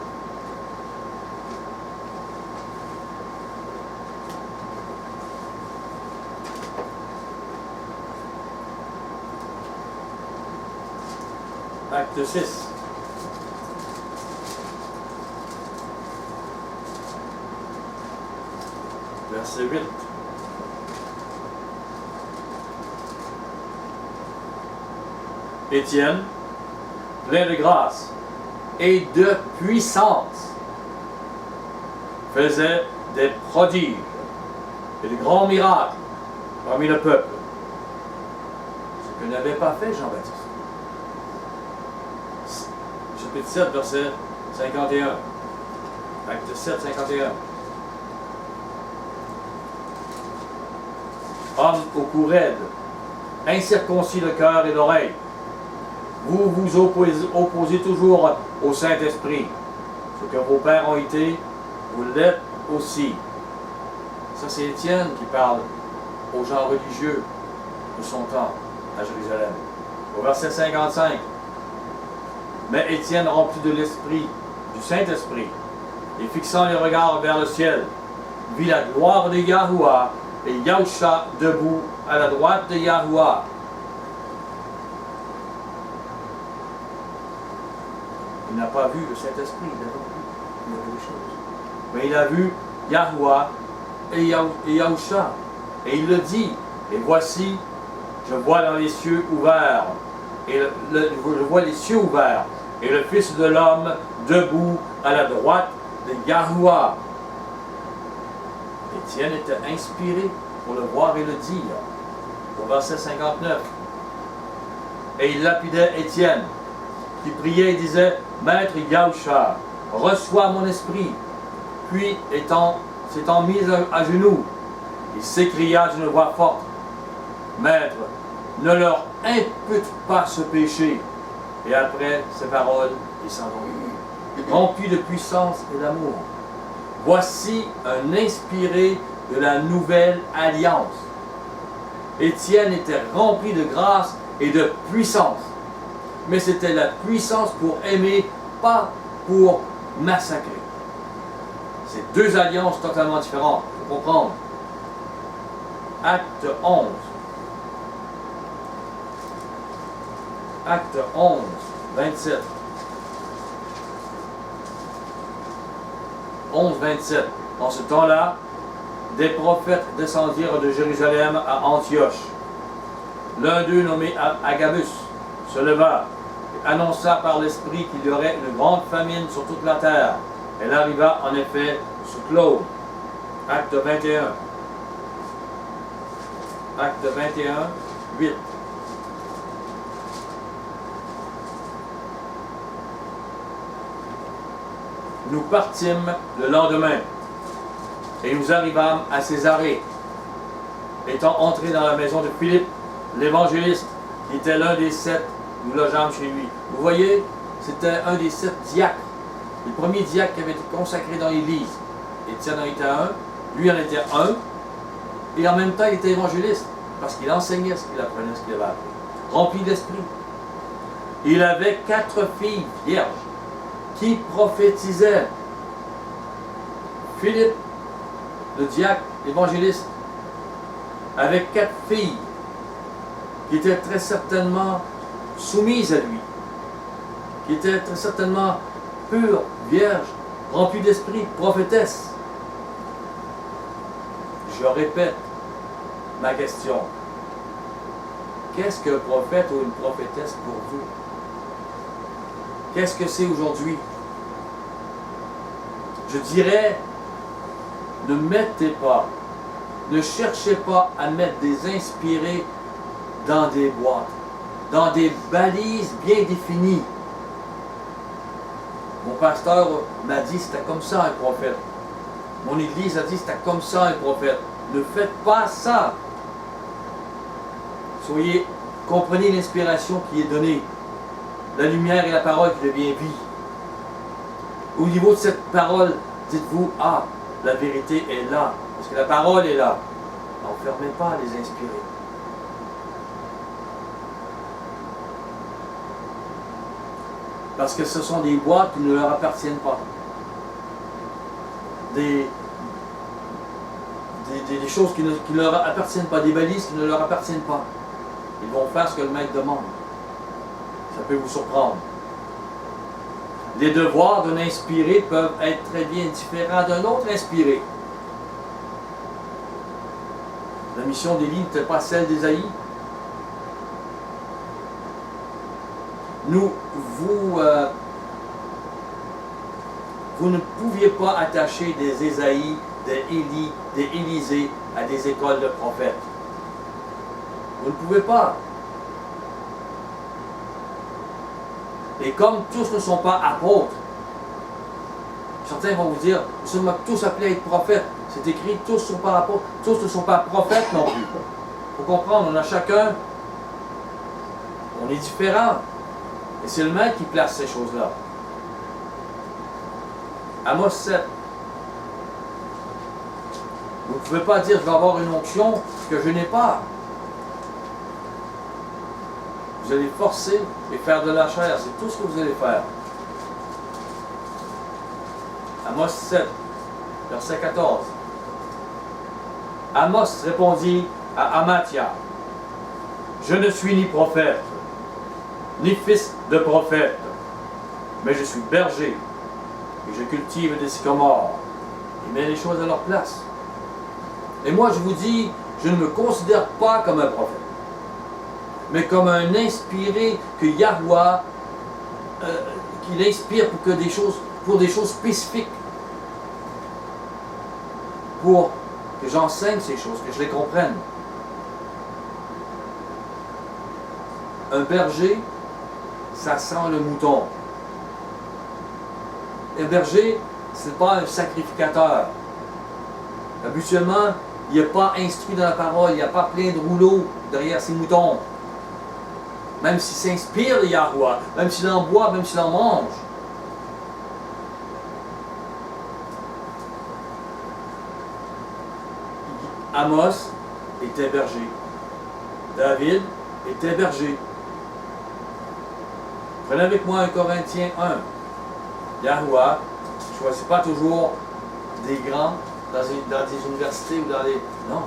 Acte 6. Verset 8. Étienne, plein de grâce et de puissance, faisait des prodiges et de grands miracles parmi le peuple, ce que n'avait pas fait Jean-Baptiste. Chapitre 7, verset 51. Acte 7, 51. Homme au cou raide, incirconcis de cœur et d'oreille, vous vous opposez toujours au Saint-Esprit. Ce que vos pères ont été, vous l'êtes aussi. Ça, c'est Étienne qui parle aux gens religieux de son temps à Jérusalem. Au verset 55. Mais Étienne, rempli de l'Esprit, du Saint-Esprit, et fixant les regards vers le ciel, vit la gloire de Yahweh et Yahusha debout à la droite de Yahweh. Il n'a pas vu le Saint-Esprit, il a vu les choses. Mais il a vu Yahweh et Yahusha. Et il le dit, et voici, je vois dans les cieux ouverts, et je vois les cieux ouverts, et le Fils de l'homme debout à la droite de Yahweh. Étienne était inspiré pour le voir et le dire. Au verset 59. Et il lapidait Étienne, qui priait et disait: Maître Yahusha, reçois mon esprit. Puis, s'étant mis à genoux, il s'écria d'une voix forte: Maître, ne leur impute pas ce péché. Et après ces paroles, il s'endormit, rempli de puissance et d'amour. Voici un inspiré de la nouvelle alliance. Étienne était rempli de grâce et de puissance. Mais c'était la puissance pour aimer, pas pour massacrer. C'est deux alliances totalement différentes, il faut comprendre. Acte 11. Acte 11, 27. 11, 27. En ce temps-là, des prophètes descendirent de Jérusalem à Antioche. L'un d'eux, nommé Agabus, se leva et annonça par l'Esprit qu'il y aurait une grande famine sur toute la terre. Elle arriva en effet sur Claude. Acte 21. Acte 21, 8. nous partîmes le lendemain, et nous arrivâmes à Césarée. Étant entrés dans la maison de Philippe, l'évangéliste, qui était l'un des 7, nous logeâmes chez lui. Vous voyez, c'était un des 7 diacres, le premier diacre qui avait été consacré dans l'Église. Étienne en était un, lui en était un, et en même temps il était évangéliste, parce qu'il enseignait ce qu'il apprenait, ce qu'il avait appris, rempli d'esprit. Il avait 4 filles vierges qui prophétisaient. Philippe, le diacre, l'évangéliste, avec 4 filles qui étaient très certainement soumises à lui, qui étaient très certainement pures, vierges, remplies d'esprit, prophétesses. Je répète ma question. Qu'est-ce qu'un prophète ou une prophétesse pour vous? Qu'est-ce que c'est aujourd'hui? Je dirais, ne mettez pas, ne cherchez pas à mettre des inspirés dans des boîtes, dans des balises bien définies. Mon pasteur m'a dit c'était comme ça un prophète. Mon église a dit c'était comme ça un prophète. Ne faites pas ça. Comprenez l'inspiration qui est donnée. La lumière et la parole qui devient vie. Au niveau de cette parole, dites-vous, ah, la vérité est là, parce que la parole est là. N'enfermez pas à les inspirer. Parce que ce sont des boîtes qui ne leur appartiennent pas. Des choses qui ne leur appartiennent pas, des balises qui ne leur appartiennent pas. Ils vont faire ce que le maître demande. Ça peut vous surprendre. Les devoirs d'un inspiré peuvent être très bien différents d'un autre inspiré. La mission d'Élie n'était pas celle d'Ésaïe. Vous ne pouviez pas attacher des Ésaïe, des Élie, des Élisée à des écoles de prophètes. Vous ne pouvez pas. Et comme tous ne sont pas apôtres, certains vont vous dire, nous sommes tous appelés à être prophètes. C'est écrit, tous ne sont pas apôtres, tous ne sont pas prophètes non plus. Il faut comprendre, on a chacun, on est différents. Et c'est le maître qui place ces choses-là. Amos 7. Vous ne pouvez pas dire, je vais avoir une onction que je n'ai pas. Vous allez forcer et faire de la chair. C'est tout ce que vous allez faire. Amos 7, verset 14. Amos répondit à Amathia, je ne suis ni prophète, ni fils de prophète, mais je suis berger, et je cultive des sycomores. Il met les choses à leur place. Et moi, je vous dis, je ne me considère pas comme un prophète, mais comme un inspiré que Yahweh, qu'il inspire pour des choses spécifiques, pour que j'enseigne ces choses, que je les comprenne. Un berger, ça sent le mouton. Un berger, ce n'est pas un sacrificateur. Habituellement, il n'est pas instruit dans la parole, il n'y a pas plein de rouleaux derrière ses moutons. Même s'il s'inspire de Yahweh, même s'il en boit, même s'il en mange. Amos était berger. David était berger. Prenez avec moi 1 Corinthiens 1. Yahweh ne choisit pas toujours des grands dans des universités ou dans les... Non.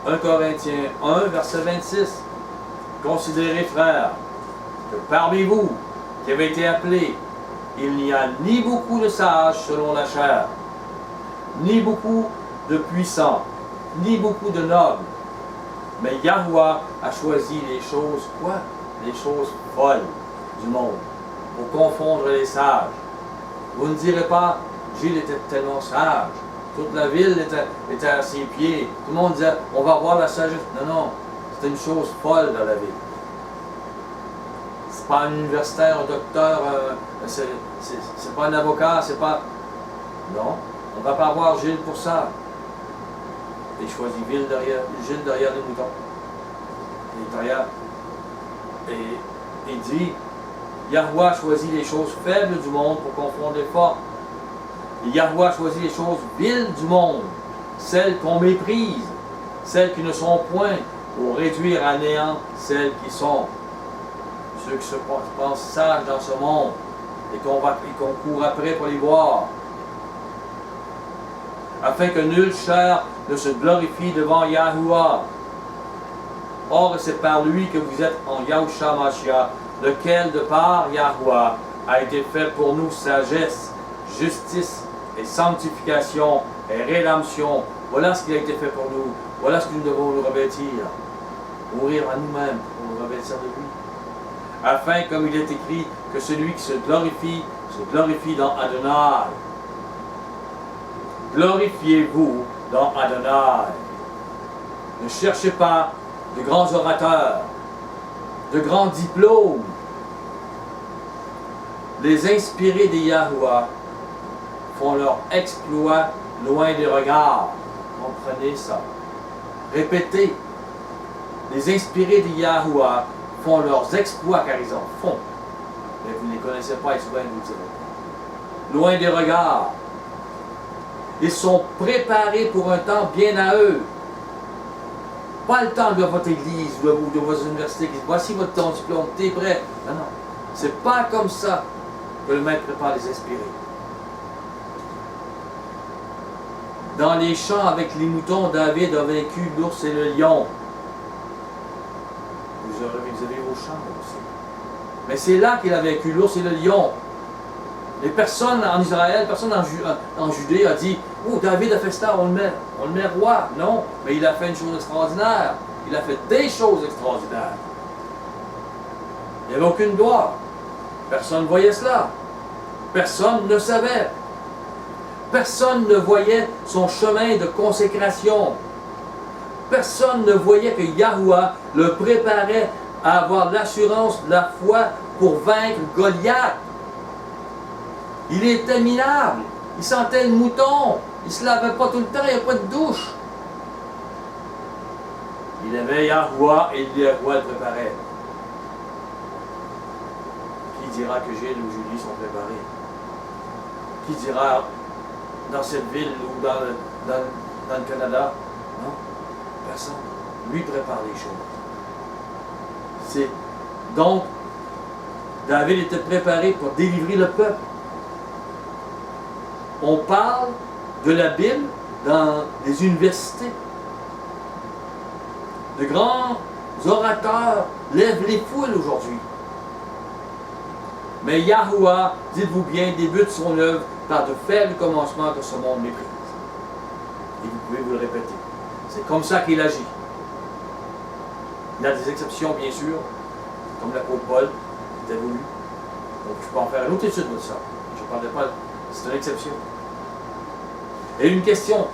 1 Corinthiens 1, verset 26. Considérez, frères, que parmi vous qui avez été appelés, il n'y a ni beaucoup de sages selon la chair, ni beaucoup de puissants, ni beaucoup de nobles. Mais Yahweh a choisi les choses, quoi? Les choses folles du monde, pour confondre les sages. Vous ne direz pas, Gilles était tellement sage. Toute la ville était à ses pieds. Tout le monde disait, on va voir la sagesse. Non, non, c'était une chose folle dans la ville. C'est pas un universitaire, un docteur, c'est pas un avocat, c'est pas... Non, on ne va pas avoir Gilles pour ça. Il choisit Gilles derrière les moutons. Et il dit, Yahweh choisit les choses faibles du monde pour confondre les forts. Et Yahweh choisit les choses viles du monde, celles qu'on méprise, celles qui ne sont point, pour réduire à néant celles qui sont. Ceux qui se pensent sages dans ce monde et qu'on court après pour les voir. Afin que nulle chair ne se glorifie devant Yahuwah. Or, c'est par lui que vous êtes en Yahushua Mashiach, lequel, de par Yahuwah, a été fait pour nous sagesse, justice et sanctification et rédemption. Voilà ce qui a été fait pour nous. Voilà ce que nous devons nous revêtir. Mourir à nous-mêmes pour nous revêtir de lui. Afin, comme il est écrit, que celui qui se glorifie dans Adonai. Glorifiez-vous dans Adonai. Ne cherchez pas de grands orateurs, de grands diplômes. Les inspirés des Yahuwah font leur exploit loin des regards. Comprenez ça. Répétez. Les inspirés des Yahuwah font leurs exploits car ils en font. Mais vous ne les connaissez pas et souvent ils vous diront. Loin des regards. Ils sont préparés pour un temps bien à eux. Pas le temps de votre église ou de votre université qui dit voici votre ton diplôme, t'es prêt. Non, non. C'est pas comme ça que le maître prépare les inspirés. Dans les champs avec les moutons, David a vaincu l'ours et le lion. Vous avez vos champs aussi. Mais c'est là qu'il a vaincu l'ours et le lion. Et personne en Israël, personne en Judée a dit « Oh, David a fait ça, on le met roi. » Non, mais il a fait une chose extraordinaire. Il a fait des choses extraordinaires. Il n'y avait aucune gloire. Personne ne voyait cela. Personne ne savait. Personne ne voyait son chemin de consécration. Personne ne voyait que Yahuwah le préparait à avoir l'assurance de la foi pour vaincre Goliath. Il était minable. Il sentait le mouton. Il ne se lavait pas tout le temps. Il n'y avait pas de douche. Il aimait Yahuwah et Yahuwah le préparait. Qui dira que Gilles ou Julie sont préparés? Qui dira dans cette ville ou dans le Canada? Non, personne. Lui prépare les choses. Donc, David était préparé pour délivrer le peuple. On parle de la Bible dans les universités. De grands orateurs lèvent les foules aujourd'hui. Mais Yahuwah, dites-vous bien, débute son œuvre par de faibles commencements que ce monde méprise. Et vous pouvez vous le répéter. C'est comme ça qu'il agit. Il y a des exceptions, bien sûr, comme l'apôtre Paul, qui était voulu. Donc, je peux en faire une autre étude de ça. Je ne parlerai pas, c'est une exception. Et une question.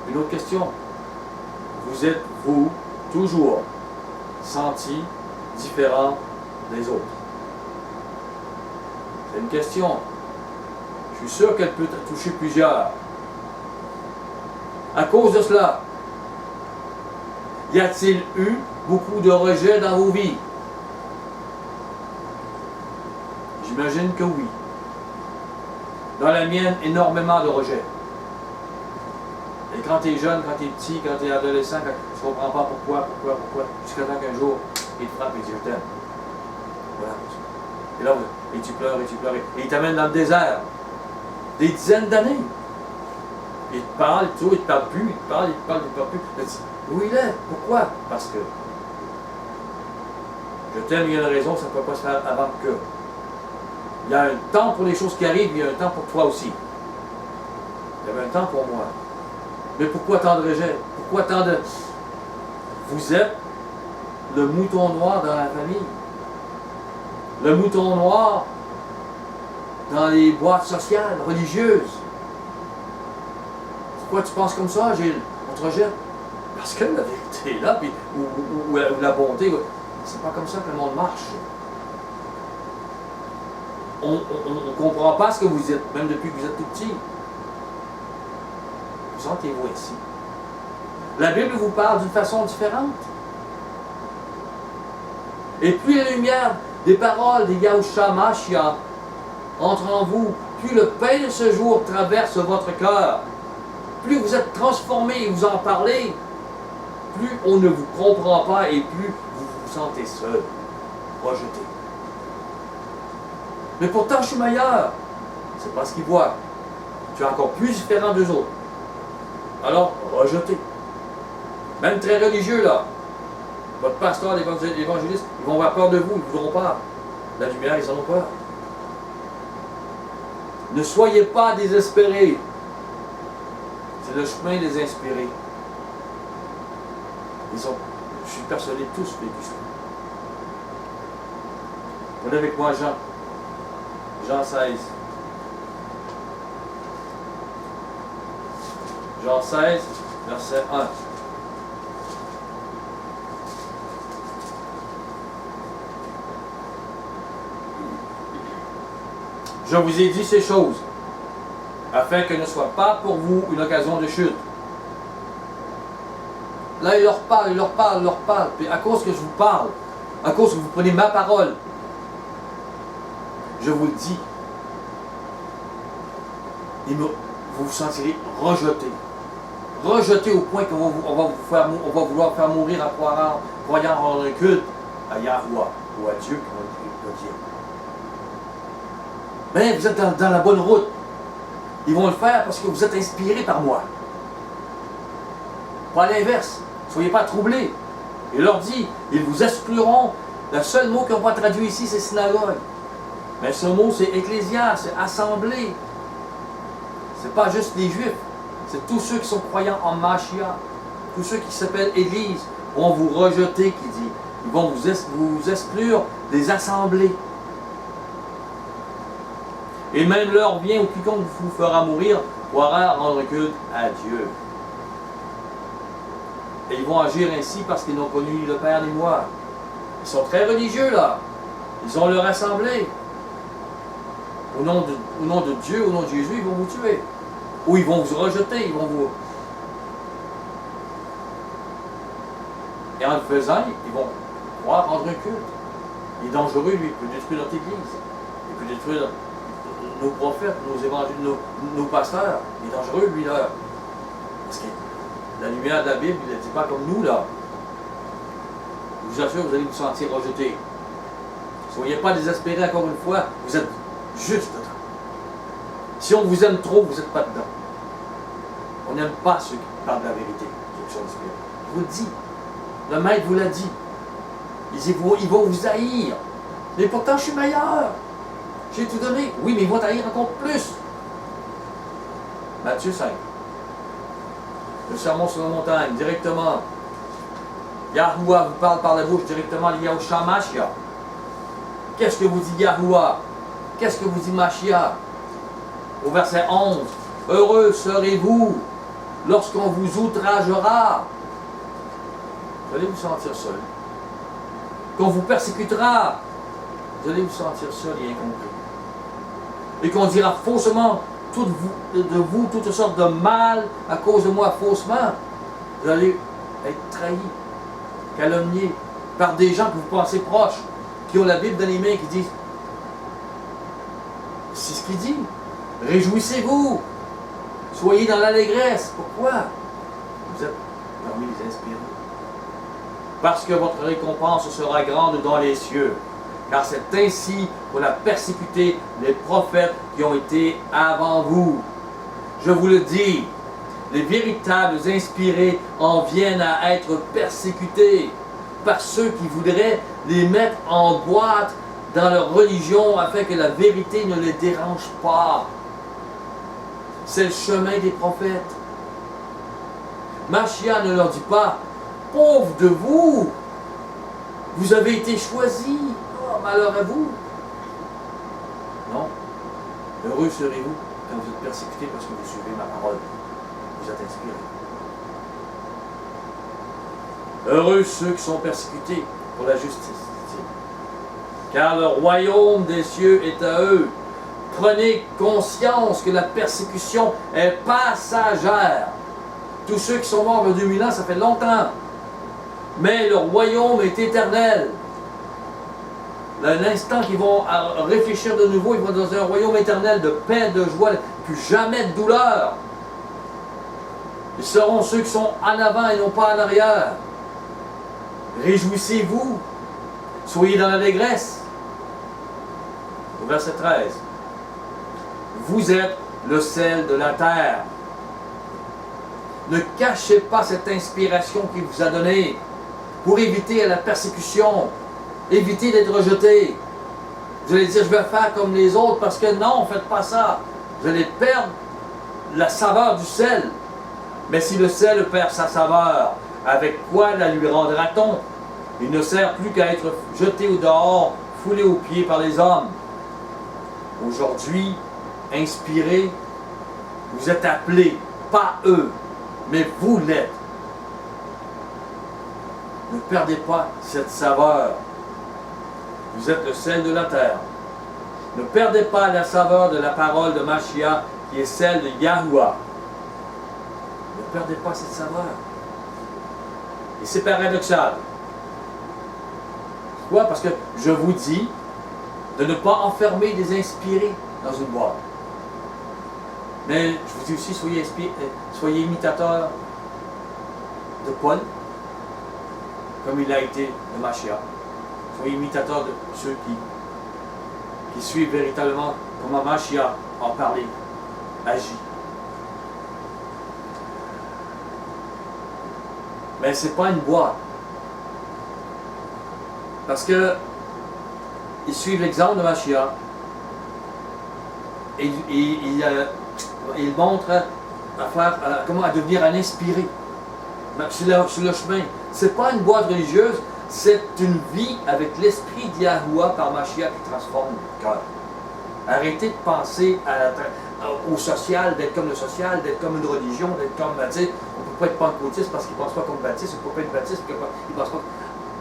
Une autre question. Vous êtes, vous, toujours senti différent des autres? C'est une question. Je suis sûr qu'elle peut toucher plusieurs. À cause de cela, y a-t-il eu beaucoup de rejets dans vos vies? J'imagine que oui. Dans la mienne, énormément de rejets. Et quand tu es jeune, quand tu es petit, quand tu es adolescent, tu ne comprends pas pourquoi, jusqu'à temps qu'un jour, il te frappe et dit je t'aime. Voilà. Et là, et tu pleures, et il t'amène dans le désert. Des dizaines d'années. Il te parle, il te parle plus, il te parle plus. Il te dit, où il est? Pourquoi? Parce que je t'aime, il y a une raison, ça ne peut pas se faire avant que. Il y a un temps pour les choses qui arrivent, il y a un temps pour toi aussi. Il y avait un temps pour moi. Mais pourquoi tant de rejets? Pourquoi tant de... Vous êtes le mouton noir dans la famille. Le mouton noir dans les boîtes sociales, religieuses. Pourquoi tu penses comme ça, Gilles? On te rejette. Parce que la vérité est là, puis, ou la bonté, c'est pas comme ça que le monde marche. On ne comprend pas ce que vous êtes, même depuis que vous êtes tout petit. Vous sentez-vous ainsi? La Bible vous parle d'une façon différente. Et plus la lumière des paroles de Yahushua Mashiach entre en vous, plus le pain de ce jour traverse votre cœur, plus vous êtes transformé et vous en parlez, plus on ne vous comprend pas et plus vous vous sentez seul, rejeté. Mais pourtant, je suis meilleur. C'est parce qu'ils voient. Tu es encore plus différent d'eux autres. Alors, rejeté. Même très religieux, là. Votre pasteur, l'évangéliste, ils vont avoir peur de vous, ils ne voudront pas. La lumière, ils en ont peur. Ne soyez pas désespérés. C'est le chemin des inspirés. Je suis persuadé, tous vécu ça. Prenez avec moi Jean. Jean 16. Jean 16, verset 1. Je vous ai dit ces choses, afin que ne soit pas pour vous une occasion de chute. Là, il leur parle, il leur parle, il leur parle. Puis à cause que je vous parle, à cause que vous prenez ma parole, je vous le dis, vous vous sentirez rejeté. Rejeté au point qu'on va vouloir faire mourir à croyant en un culte à Yahuwah ou à Dieu, comme on peut dire. Mais vous êtes dans la bonne route. Ils vont le faire parce que vous êtes inspirés par moi. Pas l'inverse. Soyez pas troublés. Il leur dit, ils vous excluront. Le seul mot qu'on va traduire ici, c'est synagogue. Mais ce mot, c'est ecclésia, c'est assemblée. C'est pas juste les Juifs. C'est tous ceux qui sont croyants en Mashiach. Tous ceux qui s'appellent Église vont vous rejeter, qui dit. Ils vont vous exclure des assemblées. Et même l'heure vient où quiconque vous fera mourir pourra rendre culte à Dieu. Et ils vont agir ainsi parce qu'ils n'ont connu ni le Père ni moi. Ils sont très religieux là. Ils ont leur assemblée. Au nom de Dieu, au nom de Jésus, ils vont vous tuer. Ou ils vont vous rejeter, ils vont vous... Et en le faisant, ils vont pouvoir rendre un culte. Il est dangereux, lui, il peut détruire notre Église. Il peut détruire nos prophètes, nos évangiles, nos pasteurs. Il est dangereux, lui, là. Parce que la lumière de la Bible, il ne dit pas comme nous, là. Je vous assure, vous allez vous sentir rejeté. Soyez pas désespérés, encore une fois. Vous êtes juste dedans. Si on vous aime trop, vous n'êtes pas dedans. On n'aime pas ceux qui parlent de la vérité, ceux qui sont inspirés. Je vous le dis. Le maître vous l'a dit. Ils vont vous haïr. Mais pourtant, je suis meilleur. J'ai tout donné. Oui, mais ils vont haïr encore plus. Matthieu 5. Le sermon sur la montagne, directement. Yahuwah vous parle par la bouche directement de Yahushua Mashiach. Qu'est-ce que vous dit Yahuwah? Qu'est-ce que vous dit Mashiach? Au verset 11. Heureux serez-vous lorsqu'on vous outragera. Vous allez vous sentir seul. Qu'on vous persécutera. Vous allez vous sentir seul et incompris. Et qu'on dira faussement de vous toutes sortes de mal à cause de moi faussement. Vous allez être trahis, calomniés par des gens que vous pensez proches, qui ont la Bible dans les mains et qui disent, c'est ce qu'il dit, réjouissez-vous, soyez dans l'allégresse. Pourquoi? Vous êtes parmi les inspirés. Parce que votre récompense sera grande dans les cieux. Car c'est ainsi qu'on a persécuté les prophètes qui ont été avant vous. Je vous le dis, les véritables inspirés en viennent à être persécutés par ceux qui voudraient les mettre en boîte dans leur religion afin que la vérité ne les dérange pas. C'est le chemin des prophètes. Mashiach ne leur dit pas, pauvre de vous, vous avez été choisis. Malheur à vous. Non. Heureux serez-vous quand vous êtes persécutés parce que vous suivez ma parole. Vous êtes inspirés. Heureux ceux qui sont persécutés pour la justice, dit-il. Car le royaume des cieux est à eux. Prenez conscience que la persécution est passagère. Tous ceux qui sont morts il y a 2000 ans, ça fait longtemps. Mais le royaume est éternel. L'instant qu'ils vont réfléchir de nouveau, ils vont dans un royaume éternel de paix, de joie, plus jamais de douleur. Ils seront ceux qui sont en avant et non pas en arrière. Réjouissez-vous, soyez dans l'allégresse. Au verset 13. Vous êtes le sel de la terre. Ne cachez pas cette inspiration qu'il vous a donnée pour éviter la persécution, éviter d'être rejeté. Vous allez dire, je vais faire comme les autres parce que non, faites pas ça. Vous allez perdre la saveur du sel. Mais si le sel perd sa saveur, avec quoi la lui rendra-t-on? Il ne sert plus qu'à être jeté au dehors, foulé aux pieds par les hommes. Aujourd'hui, inspiré, vous êtes appelés, pas eux, mais vous l'êtes. Ne perdez pas cette saveur. Vous êtes le sel de la terre. Ne perdez pas la saveur de la parole de Mashiach, qui est celle de Yahuwah. Ne perdez pas cette saveur. Et c'est paradoxal. Pourquoi? Parce que je vous dis de ne pas enfermer des inspirés dans une boîte. Mais je vous dis aussi, soyez imitateurs de Paul, comme il a été de Mashiach. Soyez imitateurs de ceux qui suivent véritablement comment Mashiach a parlé, agit. Mais ce n'est pas une boîte. Parce que ils suivent l'exemple de Mashiach et il montre à devenir un inspiré sur le chemin. Ce n'est pas une boîte religieuse, c'est une vie avec l'esprit d'Yahuwah par Mashiach qui transforme le cœur. Arrêtez de penser au social, d'être comme le social, d'être comme une religion, d'être comme baptiste. On ne peut pas être pentecôtiste parce qu'il ne pense pas comme baptiste, on ne peut pas être baptiste parce qu'il ne pense pas.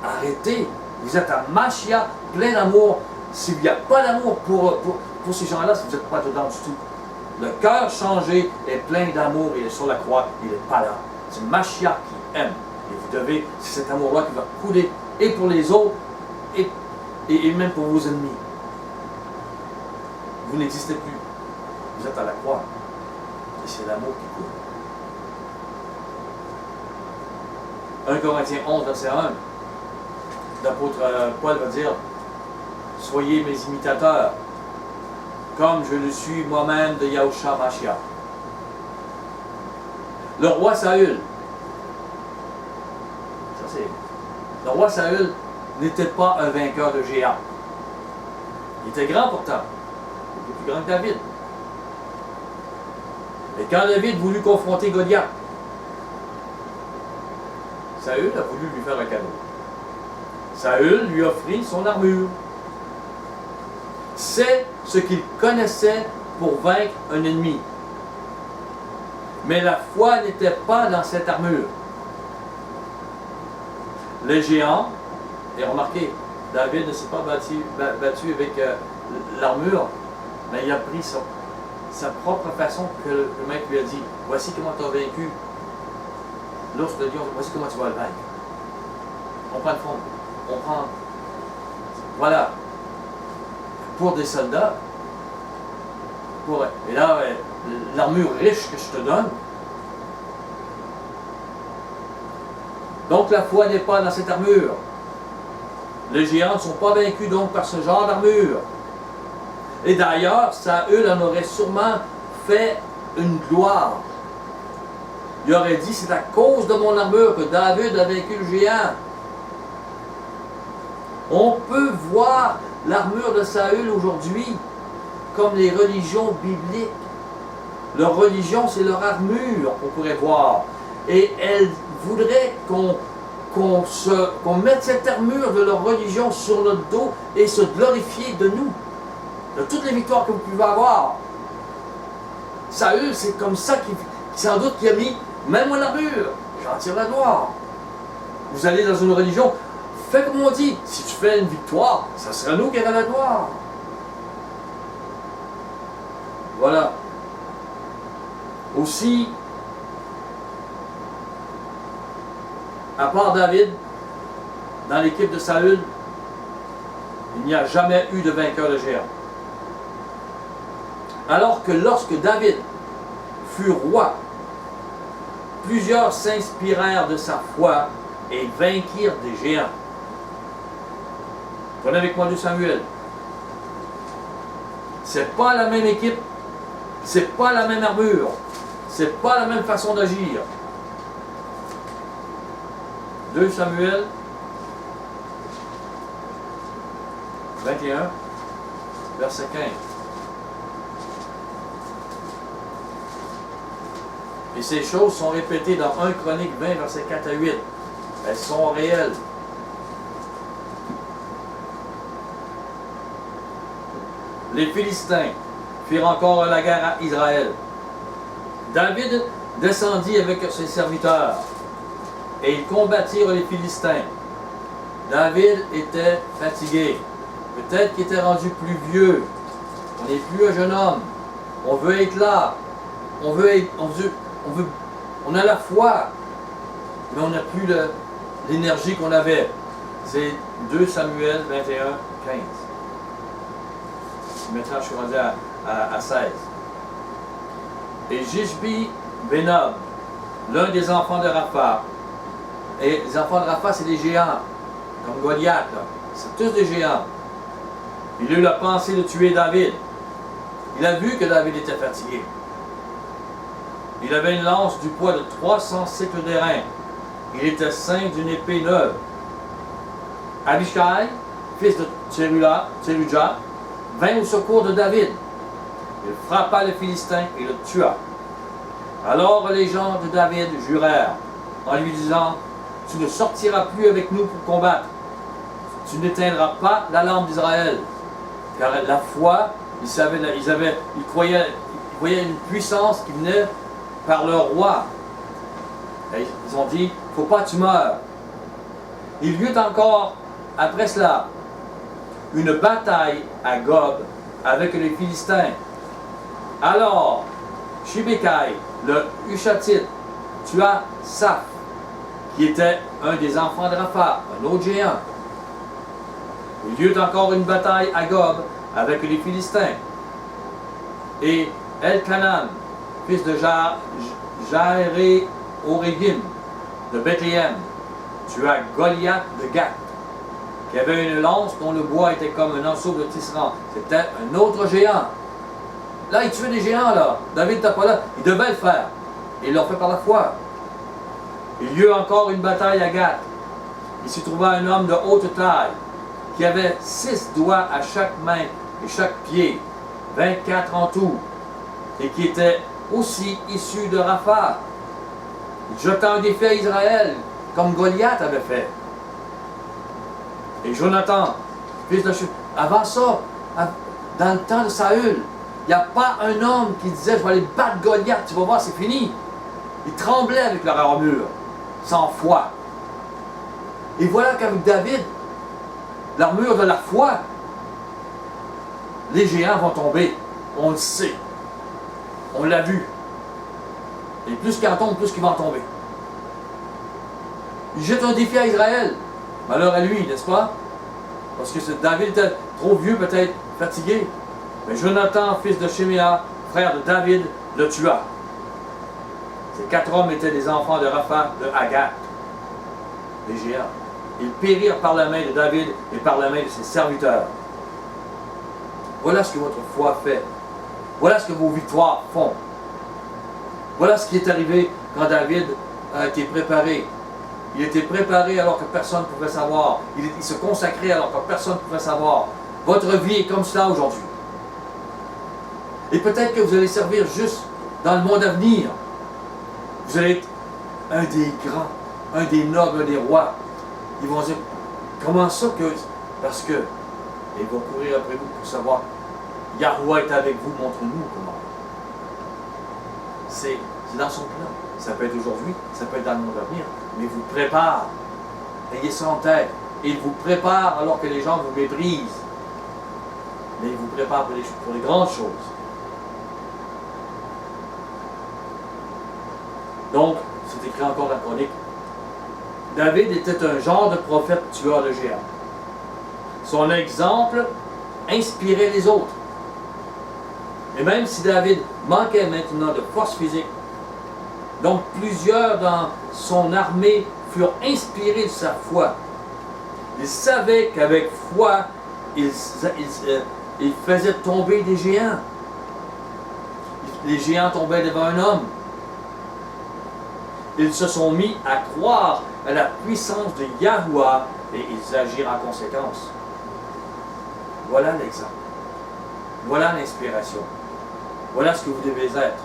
Arrêtez! Vous êtes à Mashiach, plein d'amour. S'il n'y a pas d'amour pour ces gens-là, vous n'êtes pas dedans du tout. Le cœur changé est plein d'amour, il est sur la croix, il n'est pas là. C'est Mashiach qui aime. Et vous devez, c'est cet amour-là qui va couler et pour les autres et même pour vos ennemis. Vous n'existez plus. Vous êtes à la croix. Et c'est l'amour qui coule. 1 Corinthiens 11, verset 1. L'apôtre Paul va dire, soyez mes imitateurs, comme je le suis moi-même de Yahushua Mashiach. Le roi Saül, le roi Saül n'était pas un vainqueur de géants. Il était grand pourtant, beaucoup plus grand que David. Et quand David voulut confronter Goliath, Saül a voulu lui faire un cadeau. Saül lui offrit son armure. C'est ce qu'il connaissait pour vaincre un ennemi. Mais la foi n'était pas dans cette armure. Les géants, et remarquez, David ne s'est pas battu avec l'armure, mais il a pris sa propre façon que le maître lui a dit, voici comment tu as vaincu l'ours de lion, voici comment tu vas le vaincre. On prend le fond. On prend, voilà, pour des soldats, et là, l'armure riche que je te donne. Donc la foi n'est pas dans cette armure. Les géants ne sont pas vaincus donc par ce genre d'armure. Et d'ailleurs, Saül en aurait sûrement fait une gloire. Il aurait dit, c'est à cause de mon armure que David a vaincu le géant. On peut voir l'armure de Saül aujourd'hui comme les religions bibliques. Leur religion, c'est leur armure qu'on pourrait voir. Et elles voudraient qu'on mette cette armure de leur religion sur notre dos et se glorifier de nous, de toutes les victoires que vous pouvez avoir. Saül, c'est comme ça qu'il sans doute qu'il a mis, même mon armure, j'en tire la gloire. Vous allez dans une religion, fais comme on dit. Si tu fais une victoire, ça sera nous qui aurons la gloire. Voilà. Aussi, à part David, dans l'équipe de Saül, il n'y a jamais eu de vainqueur de géant. Alors que lorsque David fut roi, plusieurs s'inspirèrent de sa foi et vainquirent des géants. Prenez avec moi 2 Samuel. C'est pas la même équipe, c'est pas la même armure, c'est pas la même façon d'agir. 2 Samuel 21, verset 15. Et ces choses sont répétées dans 1 Chronique 20, verset 4 à 8. Elles sont réelles. Les Philistins firent encore la guerre à Israël. David descendit avec ses serviteurs et ils combattirent les Philistins. David était fatigué. Peut-être qu'il était rendu plus vieux. On n'est plus un jeune homme. On veut être là. On a la foi, mais on n'a plus l'énergie qu'on avait. C'est 2 Samuel 21, 15. Maintenant, je suis rendu à 16. Et Jishbi Benob, l'un des enfants de Rapha, et les enfants de Rapha, c'est des géants, comme Goliath, c'est tous des géants. Il a eu la pensée de tuer David. Il a vu que David était fatigué. Il avait une lance du poids de 300 cycles d'airain. Il était ceint d'une épée neuve. Abishai, fils de Tserujah, vint au secours de David. Il frappa le Philistin et le tua. Alors les gens de David jurèrent en lui disant, « Tu ne sortiras plus avec nous pour combattre. Tu n'éteindras pas la lampe d'Israël. » Car la foi, ils croyaient une puissance qui venait par leur roi. Et ils ont dit, il ne faut pas que tu meurs. Il y eut encore, après cela, une bataille à Gob avec les Philistins. Alors, Shibékai, le Hushatite, tua Saph, qui était un des enfants de Rapha, un autre géant. Il y eut encore une bataille à Gob avec les Philistins. Et Elkanan, fils de Jaéré-Orégim, de Bethléem, tua Goliath de Gath, qui avait une lance dont le bois était comme un anseau de tisserand. C'était un autre géant. Là, il tuait des géants, là. David n'était pas là. Il devait le faire. Et il l'a fait par la foi. Il y eut encore une bataille à Gath. Il s'y trouva un homme de haute taille, qui avait 6 doigts à chaque main et chaque pied, 24 en tout, et qui était aussi issu de Rapha. Il jeta un défi à Israël, comme Goliath avait fait. Et Jonathan, fils de Shimei, avant ça, dans le temps de Saül, il n'y a pas un homme qui disait, je vais aller battre Goliath, tu vas voir, c'est fini. Ils tremblaient avec leur armure, sans foi. Et voilà qu'avec David, l'armure de la foi, les géants vont tomber. On le sait. On l'a vu. Et plus qu'ils en tombent, plus qu'ils vont en tomber. Il jette un défi à Israël. Malheur à lui, n'est-ce pas? Parce que David était trop vieux, peut-être fatigué. Mais Jonathan, fils de Shimea, frère de David, le tua. Ces 4 hommes étaient des enfants de Rapha, de Hagat, des géants. Ils périrent par la main de David et par la main de ses serviteurs. Voilà ce que votre foi fait. Voilà ce que vos victoires font. Voilà ce qui est arrivé quand David a été préparé. Il était préparé alors que personne ne pouvait savoir. Il se consacrait alors que personne ne pouvait savoir. Votre vie est comme cela aujourd'hui. Et peut-être que vous allez servir juste dans le monde à venir. Vous allez être un des grands, un des nobles, un des rois. Ils vont dire, comment ça que... Parce que, ils vont courir après vous pour savoir, Yahweh est avec vous, montre-nous comment. C'est dans son plan. Ça peut être aujourd'hui, ça peut être dans le monde à venir, mais vous prépare Ayez ça en tête. Il vous prépare alors que les gens vous méprisent. Mais il vous prépare pour les grandes choses. Donc, c'est écrit encore dans la chronique. David était un genre de prophète tueur de géants. Son exemple inspirait les autres. Et même si David manquait maintenant de force physique, donc plusieurs dans son armée furent inspirés de sa foi. Ils savaient qu'avec foi, il faisait tomber des géants. Les géants tombaient devant un homme. Ils se sont mis à croire à la puissance de Yahuwah et ils agirent en conséquence. Voilà l'exemple. Voilà l'inspiration. Voilà ce que vous devez être.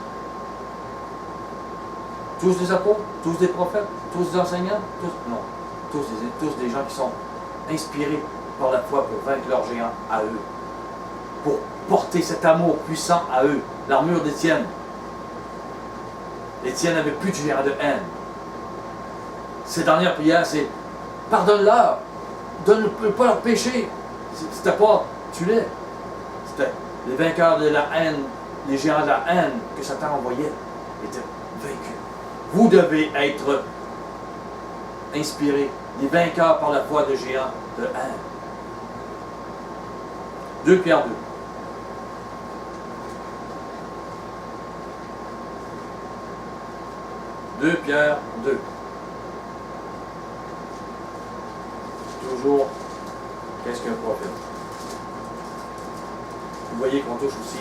Tous des apôtres, tous des prophètes, tous des enseignants, non. Tous des gens qui sont inspirés par la foi pour vaincre leurs géants à eux. Pour porter cet amour puissant à eux. L'armure d'Étienne. Étienne n'avait plus de géant de haine. Ses dernières prières, c'est pardonne-leur, donne pas leur péché. C'était pas tue-les. C'était les vainqueurs de la haine, les géants de la haine que Satan envoyait étaient vaincus. Vous devez être inspirés, les vainqueurs par la foi de géants de haine. 2 Pierre 2. 2 Pierre 2. Toujours, qu'est-ce qu'un prophète? Vous voyez qu'on touche aussi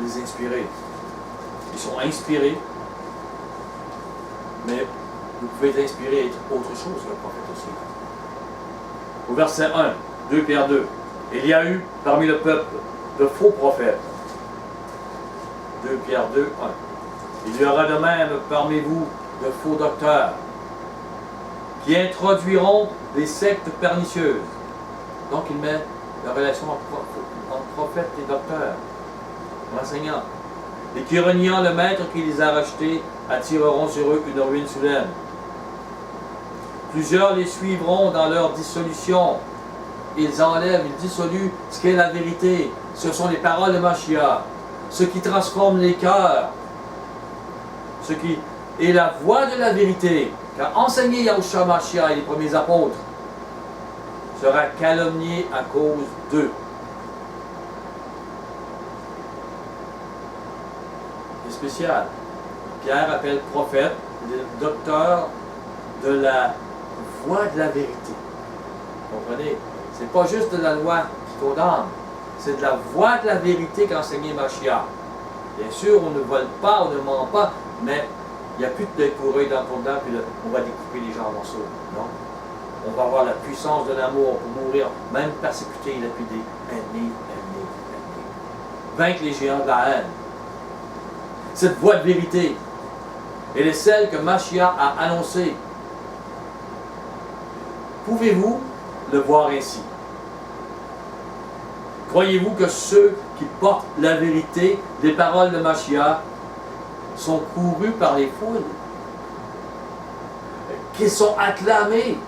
les inspirés. Ils sont inspirés, mais vous pouvez être inspiré à être autre chose qu'un prophète aussi. Au verset 1, 2 Pierre 2. Il y a eu parmi le peuple de faux prophètes. 2 Pierre 2, 1. Il y aura de même parmi vous de faux docteurs qui introduiront des sectes pernicieuses. Donc il met la relation entre prophète et docteur, enseignant. Et qui, reniant le maître qui les a rachetés, attireront sur eux une ruine soudaine. Plusieurs les suivront dans leur dissolution. Ils enlèvent, ils dissoluent ce qu'est la vérité. Ce sont les paroles de Mashiach, ce qui transforme les cœurs, ce qui est la voie de la vérité. Car enseigner Yahushua Mashiach et les premiers apôtres sera calomnié à cause d'eux. C'est spécial. Pierre appelle prophète le docteur de la voie de la vérité. Vous comprenez? C'est pas juste de la loi qui condamne, c'est de la voie de la vérité qu'enseignait Mashiach. Bien sûr, on ne vole pas, on ne ment pas, mais il n'y a plus de coureuil dans ton dent, puis on va découper les gens en morceaux. Non. On va avoir la puissance de l'amour pour mourir, même persécuter, lapider, aimer. Vaincre les géants de la haine. Cette voie de vérité, elle est celle que Mashiach a annoncée. Pouvez-vous le voir ainsi? Croyez-vous que ceux qui portent la vérité des paroles de Mashiach sont courus par les foules? Qu'ils sont acclamés?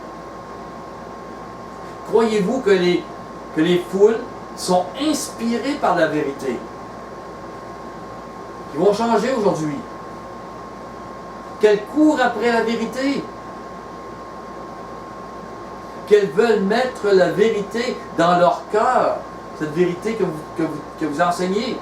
Croyez-vous que les foules sont inspirées par la vérité? Qui vont changer aujourd'hui? Qu'elles courent après la vérité? Qu'elles veulent mettre la vérité dans leur cœur, cette vérité que vous enseignez,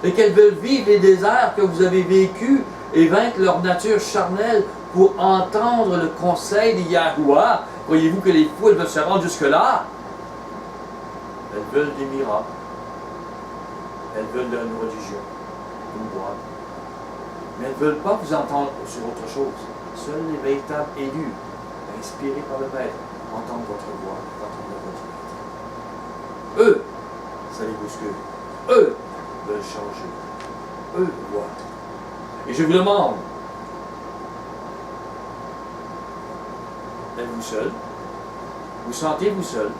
et qu'elles veulent vivre les déserts que vous avez vécus et vaincre leur nature charnelle pour entendre le conseil de Yahuwah. Croyez-vous que les foules veulent se rendre jusque-là? Elles veulent des miracles. Elles veulent de une religion, une boîte. Mais elles ne veulent pas vous entendre sur autre chose. Seuls les véritables élus, inspirés par le Maître, entendent votre voix, entendent votre vérité. Eux, ça les bouscule. Eux veulent changer. Eux voient. Et je vous demande, êtes-vous seul? Vous sentez-vous seul,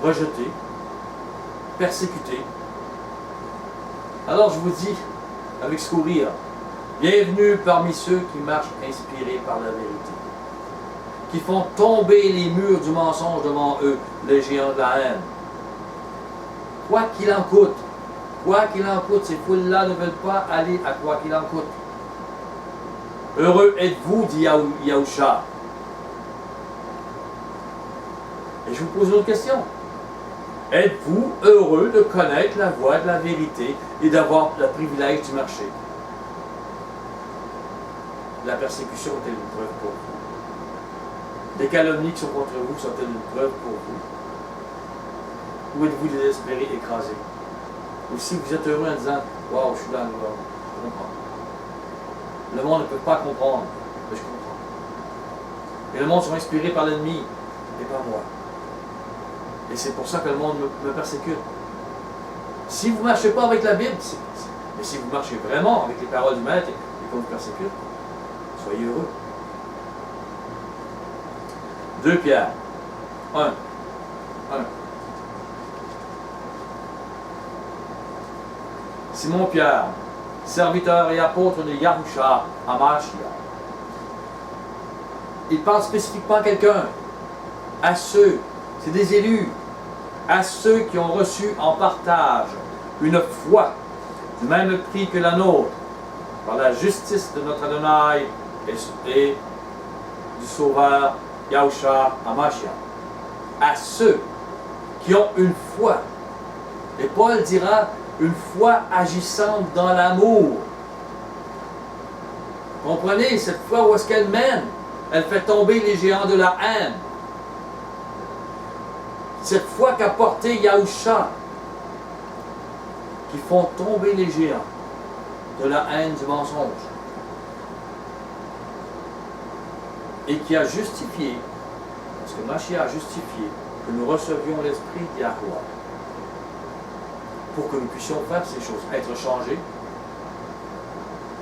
rejeté, persécuté? Alors je vous dis, avec sourire, bienvenue parmi ceux qui marchent inspirés par la vérité. qui font tomber les murs du mensonge devant eux, les géants de la haine. Quoi qu'il en coûte, ces foules-là ne veulent pas aller à quoi qu'il en coûte. Heureux êtes-vous, dit Yahusha. Et je vous pose une autre question. Êtes-vous heureux de connaître la voie de la vérité et d'avoir le privilège du marché? La persécution est-elle une preuve pour vous? Les calomnies qui sont contre vous sont-elles une preuve pour vous? Ou êtes-vous désespéré, écrasé? Ou si vous êtes heureux en disant « Waouh, je suis dans le monde, je comprends. » Le monde ne peut pas comprendre, mais je comprends. Et le monde sont inspirés par l'ennemi et par moi. Et c'est pour ça que le monde me persécute. Si vous ne marchez pas avec la Bible, mais si vous marchez vraiment avec les paroles du Maître et qu'on vous persécute, soyez heureux. 2 Pierre 1. Simon Pierre, serviteur et apôtre de Yahusha HaMashiach. Il parle spécifiquement à quelqu'un, à ceux, c'est des élus, à ceux qui ont reçu en partage une foi du même prix que la nôtre, par la justice de notre Adonai et du Sauveur Yahusha HaMashiach. À ceux qui ont une foi. Et Paul dira une foi agissante dans l'amour. Comprenez, cette foi, où est-ce qu'elle mène? Elle fait tomber les géants de la haine. Cette foi qu'a portée Yahusha, qui font tomber les géants de la haine du mensonge. Et qui a justifié, parce que Mashiach a justifié, que nous recevions l'esprit d'Yahuwah, pour que nous puissions faire ces choses, être changés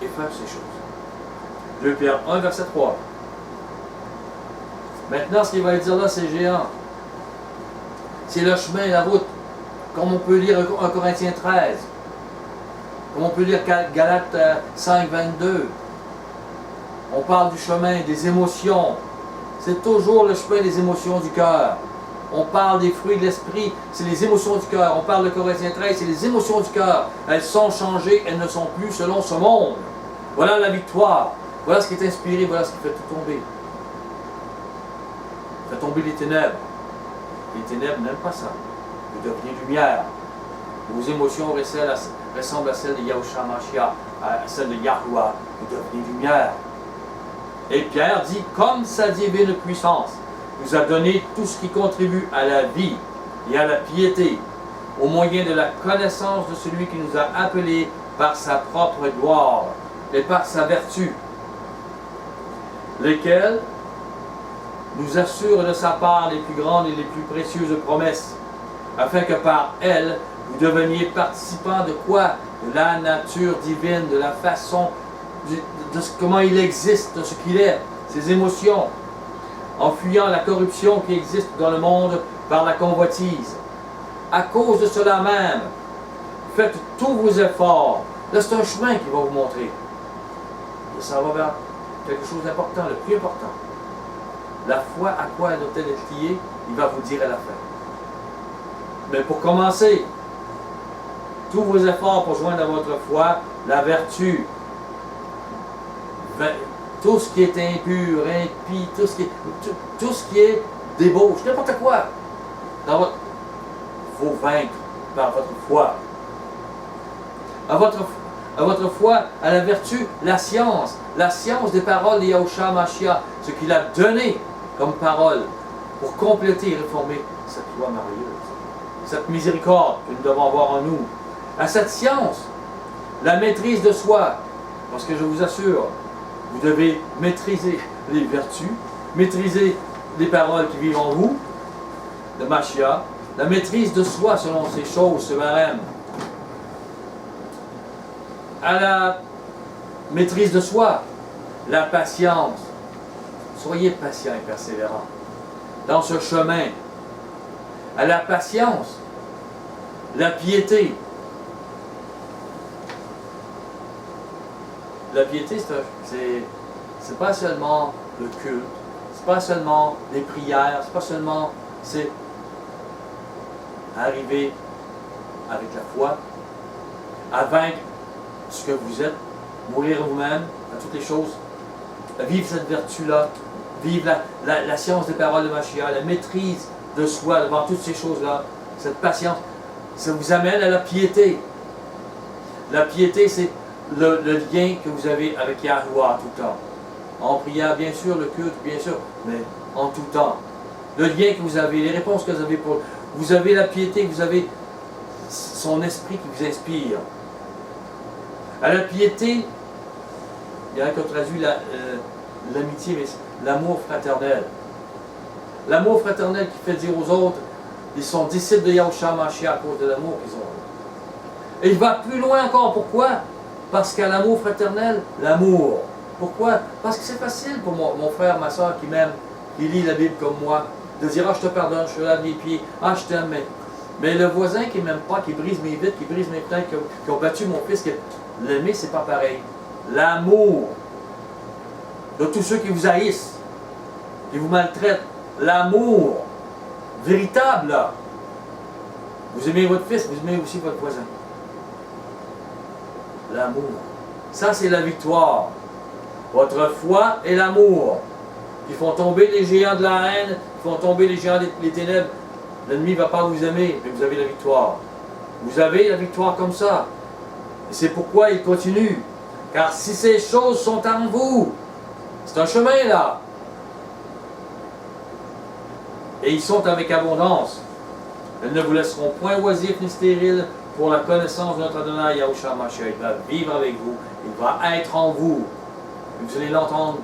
et faire ces choses. 2 Pierre 1, verset 3. Maintenant, ce qu'il va dire là, c'est géant. C'est le chemin, la route, comme on peut lire 1 Corinthiens 13, comme on peut lire Galates 5, 22. On parle du chemin, des émotions. C'est toujours le chemin des émotions du cœur. On parle des fruits de l'esprit, c'est les émotions du cœur. On parle de Corinthiens 13, c'est les émotions du cœur. Elles sont changées, elles ne sont plus selon ce monde. Voilà la victoire. Voilà ce qui est inspiré, voilà ce qui fait tout tomber. Fait tomber les ténèbres. Les ténèbres n'aiment pas ça. Vous devenez lumière. Vos émotions ressemblent à celles de Yahusha HaMashiach, à celles de Yahuwah. Vous devenez lumière. Et Pierre dit, comme sa divine puissance nous a donné tout ce qui contribue à la vie et à la piété, au moyen de la connaissance de celui qui nous a appelés par sa propre gloire et par sa vertu, lesquels nous assurent de sa part les plus grandes et les plus précieuses promesses, afin que par elles, vous deveniez participants de quoi? De la nature divine, de la façon, comment il existe, de ce qu'il est, ses émotions, en fuyant la corruption qui existe dans le monde par la convoitise. À cause de cela même, faites tous vos efforts. Là, c'est un chemin qui va vous montrer. Et ça va vers quelque chose d'important, le plus important. La foi, à quoi elle doit-elle être liée? Il va vous dire à la fin. Mais pour commencer, tous vos efforts pour joindre à votre foi la vertu, tout ce qui est impur, impie, tout ce qui est débauche, n'importe quoi. Il faut vaincre par votre foi. À votre foi, à la vertu, la science des paroles de Yahusha HaMashiach, ce qu'il a donné comme parole pour compléter et réformer cette loi merveilleuse, cette miséricorde que nous devons avoir en nous. À cette science, la maîtrise de soi, parce que je vous assure, vous devez maîtriser les vertus, maîtriser les paroles qui vivent en vous, de Mashiach, la maîtrise de soi selon ces choses, ce barème. À la maîtrise de soi, la patience. Soyez patient et persévérant dans ce chemin. À la patience, la piété. La piété, c'est pas seulement le culte, c'est pas seulement les prières, c'est pas seulement, c'est arriver avec la foi, à vaincre ce que vous êtes, mourir vous-même, à toutes les choses, vivre cette vertu-là, vivre la science des paroles de Mashiach, la maîtrise de soi devant toutes ces choses-là, cette patience, ça vous amène à la piété. La piété, c'est le lien que vous avez avec Yahuwah tout le temps. En prière, bien sûr, le culte, bien sûr, mais en tout temps. Le lien que vous avez, les réponses que vous avez pour... Vous avez la piété, vous avez son esprit qui vous inspire. À la piété, il y en a qui ont traduit l'amitié, mais l'amour fraternel. L'amour fraternel qui fait dire aux autres, ils sont disciples de Yahushua Mashiach à cause de l'amour qu'ils ont. Et il va plus loin encore. Pourquoi? Parce qu'à l'amour fraternel, l'amour. Pourquoi? Parce que c'est facile pour mon frère, ma soeur qui m'aime, qui lit la Bible comme moi, de dire « Ah, je te pardonne, je te lave les pieds, ah, je t'aime. » Mais le voisin qui ne m'aime pas, qui brise mes vitres, qui brise mes fenêtres, qui ont battu mon fils, l'aimer, c'est pas pareil. L'amour de tous ceux qui vous haïssent, qui vous maltraitent, l'amour véritable, là. Vous aimez votre fils, vous aimez aussi votre voisin. L'amour. Ça, c'est la victoire. Votre foi et l'amour qui font tomber les géants de la haine, qui font tomber les géants des ténèbres. L'ennemi ne va pas vous aimer, mais vous avez la victoire. Vous avez la victoire comme ça. Et c'est pourquoi il continue. Car si ces choses sont en vous, c'est un chemin là. Et ils sont avec abondance. Elles ne vous laisseront point oisifs ni stériles pour la connaissance de notre Adonai Yahushua Mashiach. Il va vivre avec vous, il va être en vous. Et vous allez l'entendre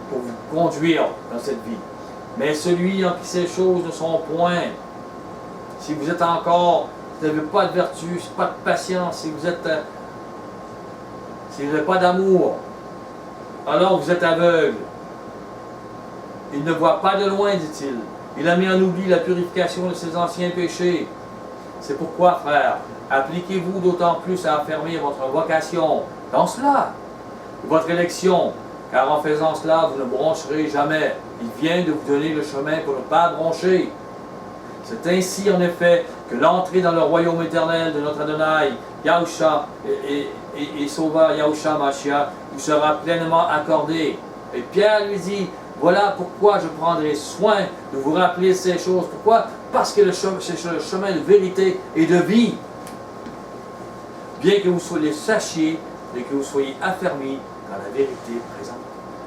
pour vous conduire dans cette vie. Mais celui en qui ces choses ne sont point, si vous êtes encore, vous n'avez pas de vertu, pas de patience, si vous n'avez pas d'amour, alors vous êtes aveugle. Il ne voit pas de loin, dit-il. Il a mis en oubli la purification de ses anciens péchés. C'est pourquoi, frères, appliquez-vous d'autant plus à affermir votre vocation dans cela, votre élection, car en faisant cela, vous ne broncherez jamais. Il vient de vous donner le chemin pour ne pas broncher. C'est ainsi, en effet, que l'entrée dans le royaume éternel de notre Adonai, Yahushua et Sauveur Yahushua Mashiach, vous sera pleinement accordée. Et Pierre lui dit, voilà pourquoi je prendrai soin de vous rappeler ces choses. Pourquoi? Parce que c'est le chemin de vérité et de vie. Bien que vous soyez sachiez et que vous soyez affermis dans la vérité présente.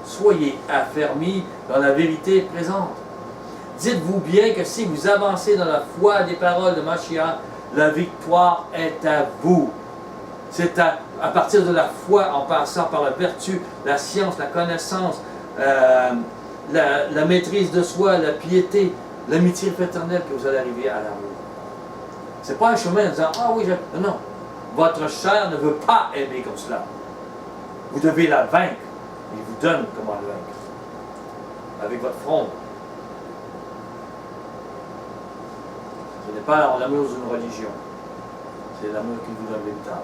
Soyez affermis dans la vérité présente. Dites-vous bien que si vous avancez dans la foi des paroles de Mashiach, la victoire est à vous. C'est à partir de la foi, en passant par la vertu, la science, la connaissance, la maîtrise de soi, la piété, l'amitié fraternelle que vous allez arriver à l'amour. Ce n'est pas un chemin en disant « Ah oui, non. Votre chair ne veut pas aimer comme cela. Vous devez la vaincre. Il vous donne comment la vaincre. Avec votre front. Ce n'est pas l'amour d'une religion. C'est l'amour qui vous donne véritable.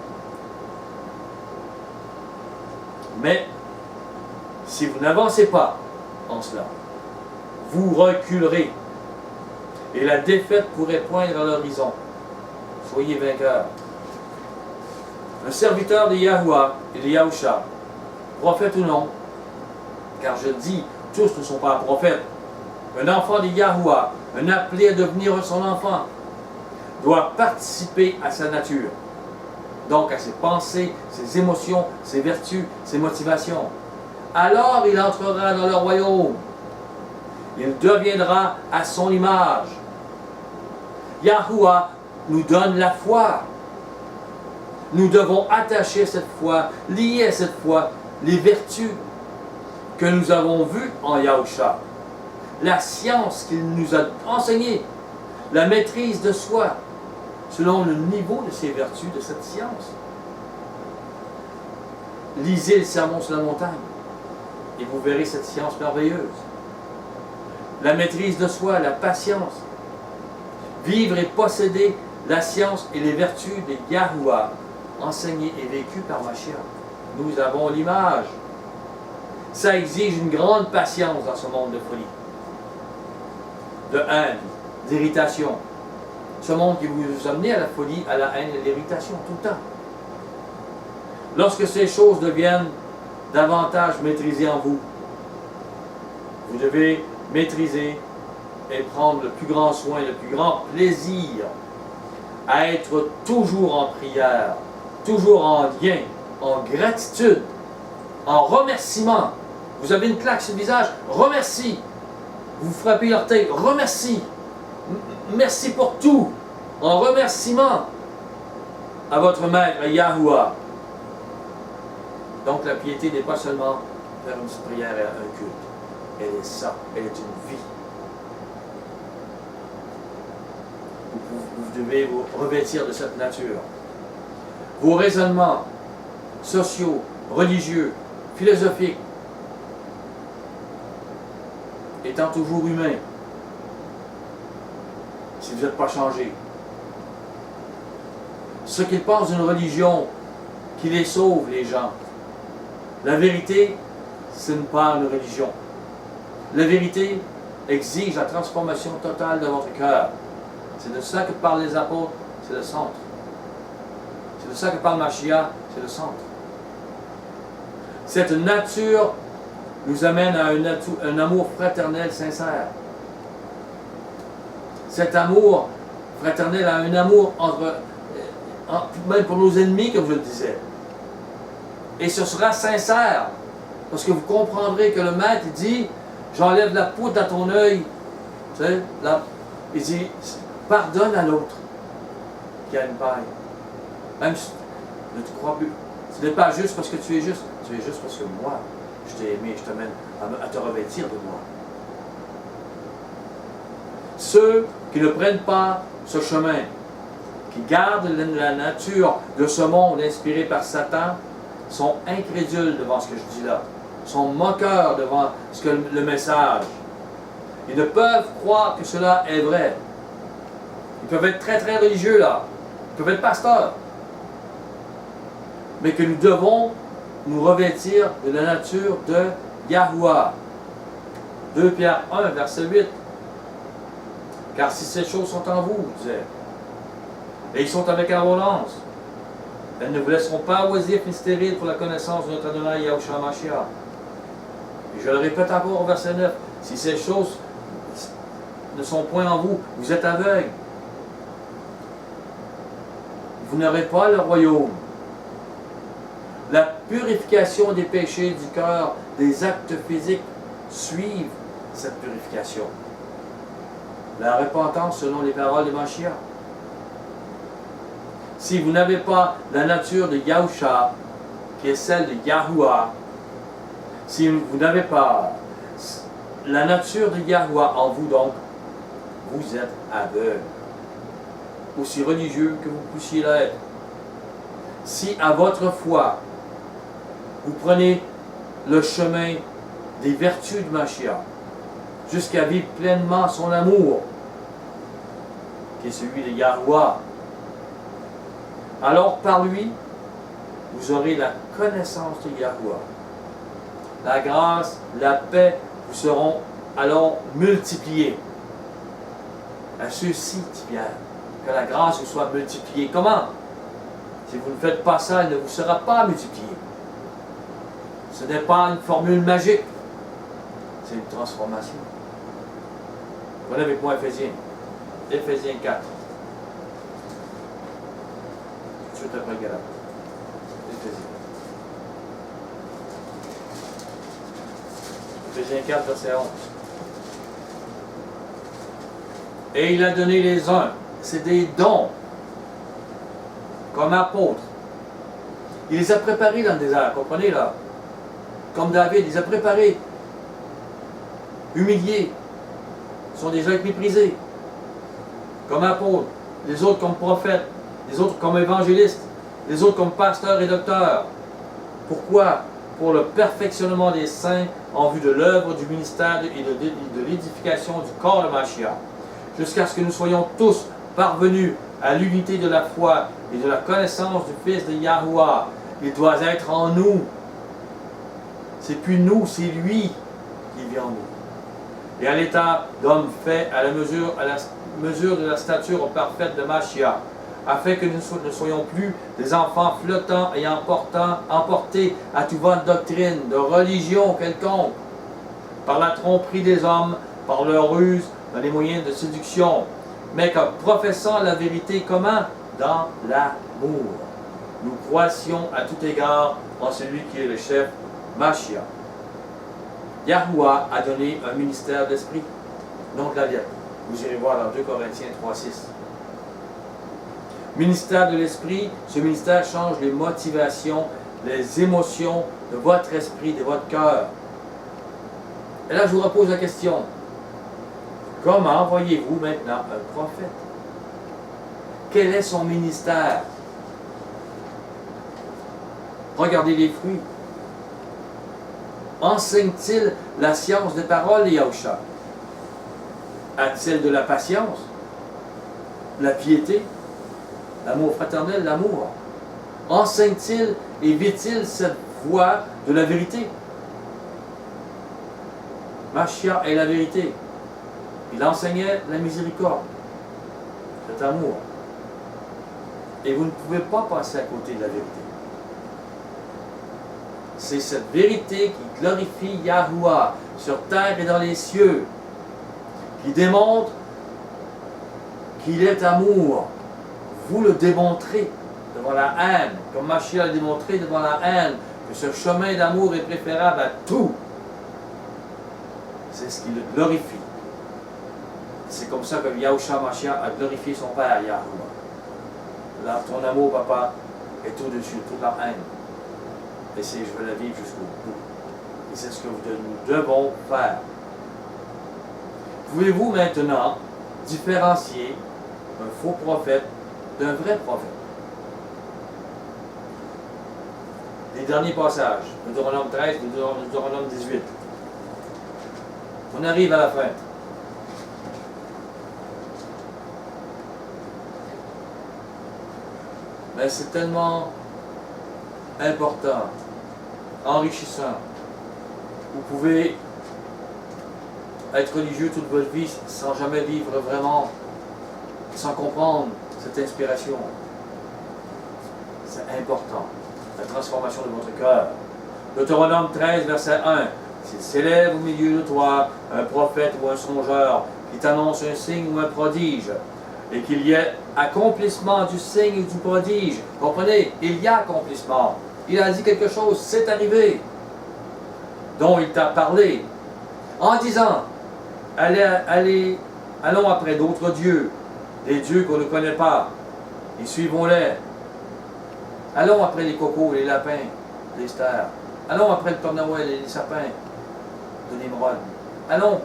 Mais, si vous n'avancez pas en cela, vous reculerez. Et la défaite pourrait poindre à l'horizon. Soyez vainqueurs. Un serviteur de Yahuwah et de Yahusha, prophète ou non, car je dis, tous ne sont pas prophètes. Un enfant de Yahuwah, un appelé à devenir son enfant, doit participer à sa nature. Donc à ses pensées, ses émotions, ses vertus, ses motivations. Alors il entrera dans le royaume. Il deviendra à son image. Yahuwah nous donne la foi. Nous devons attacher cette foi, lier à cette foi les vertus que nous avons vues en Yahusha. La science qu'il nous a enseignée, la maîtrise de soi, selon le niveau de ces vertus, de cette science. Lisez le sermon sur la montagne et vous verrez cette science merveilleuse. La maîtrise de soi, la patience. Vivre et posséder la science et les vertus de Yahuwah, enseignées et vécues par Mashiach. Nous avons l'image. Ça exige une grande patience dans ce monde de folie, de haine, d'irritation. Ce monde qui vous amène à la folie, à la haine et à l'irritation tout le temps. Lorsque ces choses deviennent davantage maîtrisées en vous, vous devez maîtriser et prendre le plus grand soin, le plus grand plaisir à être toujours en prière, toujours en lien, en gratitude, en remerciement. Vous avez une claque sur le visage, remercie. Vous frappez l'orteil, remercie. Merci pour tout, en remerciement à votre maître, Yahuwah. Donc la piété n'est pas seulement faire une petite prière et un culte. Elle est ça, elle est une vie. Vous devez vous revêtir de cette nature. Vos raisonnements sociaux, religieux, philosophiques, étant toujours humains, si vous n'êtes pas changé. Ce qu'ils pensent d'une religion qui les sauve, les gens. La vérité, ce n'est pas une religion. La vérité exige la transformation totale de votre cœur. C'est de ça que parlent les apôtres, c'est le centre. C'est de ça que parle Mashiach, c'est le centre. Cette nature nous amène à un amour fraternel sincère. Cet amour fraternel a un amour même pour nos ennemis, comme je le disais. Et ce sera sincère, parce que vous comprendrez que le maître dit, j'enlève la poudre à ton œil. Tu sais, il dit, pardonne à l'autre qui a une paille. Même si ne te crois plus. Ce n'est pas juste parce que tu es juste. Tu es juste parce que moi, je t'ai aimé, je t'amène à te revêtir de moi. Ceux qui ne prennent pas ce chemin, qui gardent la nature de ce monde inspiré par Satan, sont incrédules devant ce que je dis là, sont moqueurs devant le message. Ils ne peuvent croire que cela est vrai. Ils peuvent être très très religieux là, ils peuvent être pasteurs, mais que nous devons nous revêtir de la nature de Yahuwah. 2 Pierre 1, verset 8. Car si ces choses sont en vous, disait, et ils sont avec abondance, elles ne vous laisseront pas oisifs ni stériles pour la connaissance de notre Adonai Yahushua Mashiach. Et je le répète encore au verset 9, si ces choses ne sont point en vous, vous êtes aveugles. Vous n'aurez pas le royaume. La purification des péchés du cœur, des actes physiques, suivent cette purification. La repentance selon les paroles de Mashiach. Si vous n'avez pas la nature de Yahusha, qui est celle de Yahuwah, si vous n'avez pas la nature de Yahuwah en vous, donc, vous êtes aveugle. Aussi religieux que vous puissiez l'être. Si à votre foi, vous prenez le chemin des vertus de Mashiach, jusqu'à vivre pleinement son amour, qui est celui de Yahuwah, alors par lui, vous aurez la connaissance de Yahuwah. La grâce, la paix vous seront alors multipliées. À ceux-ci, dit Pierre, que la grâce vous soit multipliée. Comment? Si vous ne faites pas ça, elle ne vous sera pas multipliée. Ce n'est pas une formule magique, c'est une transformation. Prenez avec moi Éphésiens. Éphésiens 4. Tout de suite après Galates. Éphésiens. Éphésiens 4, verset 11. Et il a donné les uns, c'est des dons, comme apôtres. Il les a préparés dans le désert, comprenez là? Comme David, il les a préparés, humiliés, ils sont déjà méprisés, comme apôtres, les autres comme prophètes, les autres comme évangélistes, les autres comme pasteurs et docteurs. Pourquoi? Pour le perfectionnement des saints en vue de l'œuvre du ministère et de l'édification du corps de Mashiach, jusqu'à ce que nous soyons tous parvenus à l'unité de la foi et de la connaissance du Fils de Yahuwah. Il doit être en nous. c'est plus nous, c'est lui qui vit en nous. Et à l'état d'homme fait à la mesure de la stature parfaite de Mashiach, afin que nous ne soyons plus des enfants flottants et emportés à toute bonne doctrine, de religion quelconque, par la tromperie des hommes, par leur ruse, dans les moyens de séduction, mais qu'en professant la vérité, comment? Dans l'amour. Nous croissions à tout égard en celui qui est le chef, Mashiach. Yahuwah a donné un ministère d'esprit, non de la lettre. Vous irez voir dans 2 Corinthiens 3,6. Ministère de l'esprit, ce ministère change les motivations, les émotions de votre esprit, de votre cœur. Et là, je vous repose la question. Comment voyez-vous maintenant un prophète? Quel est son ministère? Regardez les fruits. Enseigne-t-il la science des paroles de Yahusha? A-t-il de la patience, la piété, l'amour fraternel, l'amour? Enseigne-t-il et vit-il cette voie de la vérité? Mashiach est la vérité. Il enseignait la miséricorde, cet amour. Et vous ne pouvez pas passer à côté de la vérité. C'est cette vérité qui glorifie Yahuwah sur terre et dans les cieux, qui démontre qu'il est amour. Vous le démontrez devant la haine, comme Mashiach l'a démontré devant la haine, que ce chemin d'amour est préférable à tout. C'est ce qui le glorifie. C'est comme ça que Yahushua Mashiach a glorifié son Père, Yahuwah. Là, ton amour, papa, est au-dessus de toute la haine. Et je veux la vivre jusqu'au bout. Et c'est ce que nous devons faire. Pouvez-vous maintenant différencier un faux prophète d'un vrai prophète? Les derniers passages, Deutéronome 13, Deutéronome 18. On arrive à la fin. Mais c'est tellement important, enrichissant. Vous pouvez être religieux toute votre vie sans jamais vivre vraiment, sans comprendre cette inspiration. C'est important. La transformation de votre cœur. Deutéronome 13, verset 1. S'il s'élève au milieu de toi un prophète ou un songeur qui t'annonce un signe ou un prodige, et qu'il y ait accomplissement du signe et du prodige. Comprenez, il y a accomplissement. Il a dit quelque chose, c'est arrivé, dont il t'a parlé, en disant, allons après d'autres dieux, des dieux qu'on ne connaît pas, et suivons-les. Allons après les cocos, les lapins, les stères. Allons après le Père Noël et les sapins de Nimrod. Allons.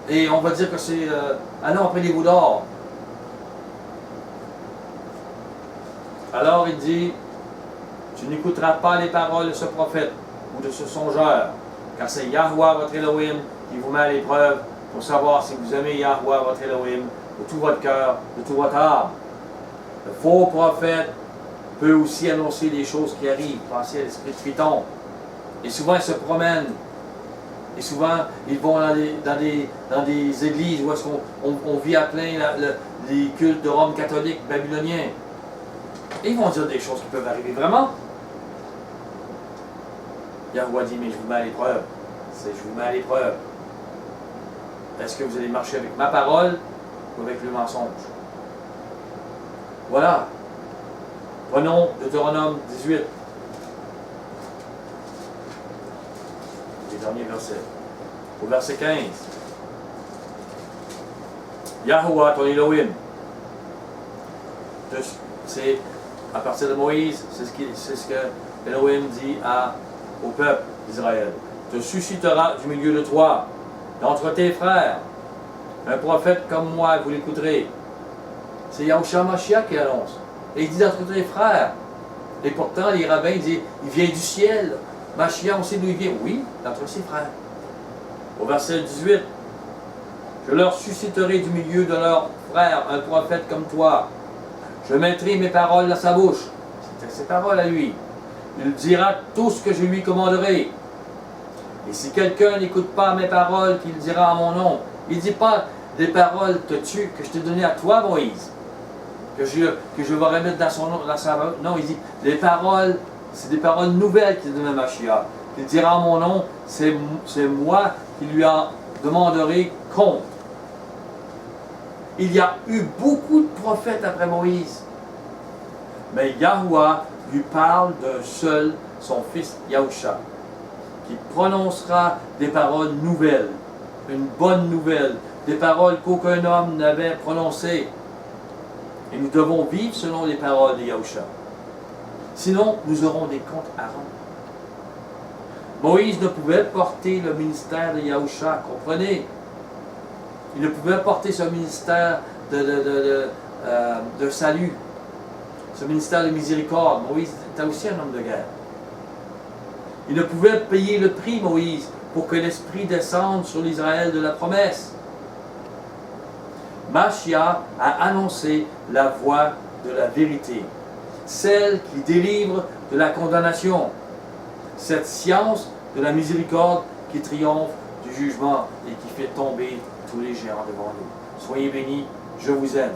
Et on va dire que c'est... allons après les bouts d'or. Alors il dit, tu n'écouteras pas les paroles de ce prophète ou de ce songeur, car c'est Yahuwah votre Elohim qui vous met à l'épreuve pour savoir si vous aimez Yahuwah votre Elohim de tout votre cœur, de toute votre âme. Le faux prophète peut aussi annoncer des choses qui arrivent. Pensez à l'esprit de Triton. Et souvent ils se promènent. Et souvent ils vont dans des églises où est-ce qu'on vit à plein les cultes de Rome catholique, babylonien. Et ils vont dire des choses qui peuvent arriver vraiment. Yahuwah dit, mais je vous mets à l'épreuve. Je vous mets à l'épreuve. Est-ce que vous allez marcher avec ma parole ou avec le mensonge? Voilà. Prenons Deutéronome 18. Les derniers versets. Au verset 15. Yahuwah, ton Elohim. C'est à partir de Moïse, c'est ce que Elohim dit au peuple d'Israël. Te suscitera du milieu de toi, d'entre tes frères, un prophète comme moi, vous l'écouterez. C'est Yahushua Mashiach qui annonce. Et il dit d'entre tes frères. Et pourtant, les rabbins disent, il vient du ciel. Mashiach, on sait d'où il vient. Oui, d'entre ses frères. Au verset 18, je leur susciterai du milieu de leurs frères un prophète comme toi. Je mettrai mes paroles dans sa bouche. C'était ses paroles à lui. Il dira tout ce que je lui commanderai. Et si quelqu'un n'écoute pas mes paroles qu'il dira en mon nom, il ne dit pas des paroles que je t'ai données à toi, Moïse, que je vais remettre dans son nom, dans sa bouche. Non, il dit des paroles, c'est des paroles nouvelles qu'il donne à Mashiach. Il dira en mon nom, c'est moi qui lui en demanderai compte. Il y a eu beaucoup de prophètes après Moïse. Mais Yahuwah lui parle d'un seul, son fils Yahusha, qui prononcera des paroles nouvelles, une bonne nouvelle, des paroles qu'aucun homme n'avait prononcées. Et nous devons vivre selon les paroles de Yahusha. Sinon, nous aurons des comptes à rendre. Moïse ne pouvait porter le ministère de Yahusha, comprenez? Il ne pouvait porter ce ministère de salut, ce ministère de miséricorde. Moïse était aussi un homme de guerre. Il ne pouvait payer le prix, Moïse, pour que l'Esprit descende sur l'Israël de la promesse. Mashiach a annoncé la voie de la vérité, celle qui délivre de la condamnation, cette science de la miséricorde qui triomphe du jugement et qui fait tomber tous les géants devant nous. Soyez bénis, je vous aime.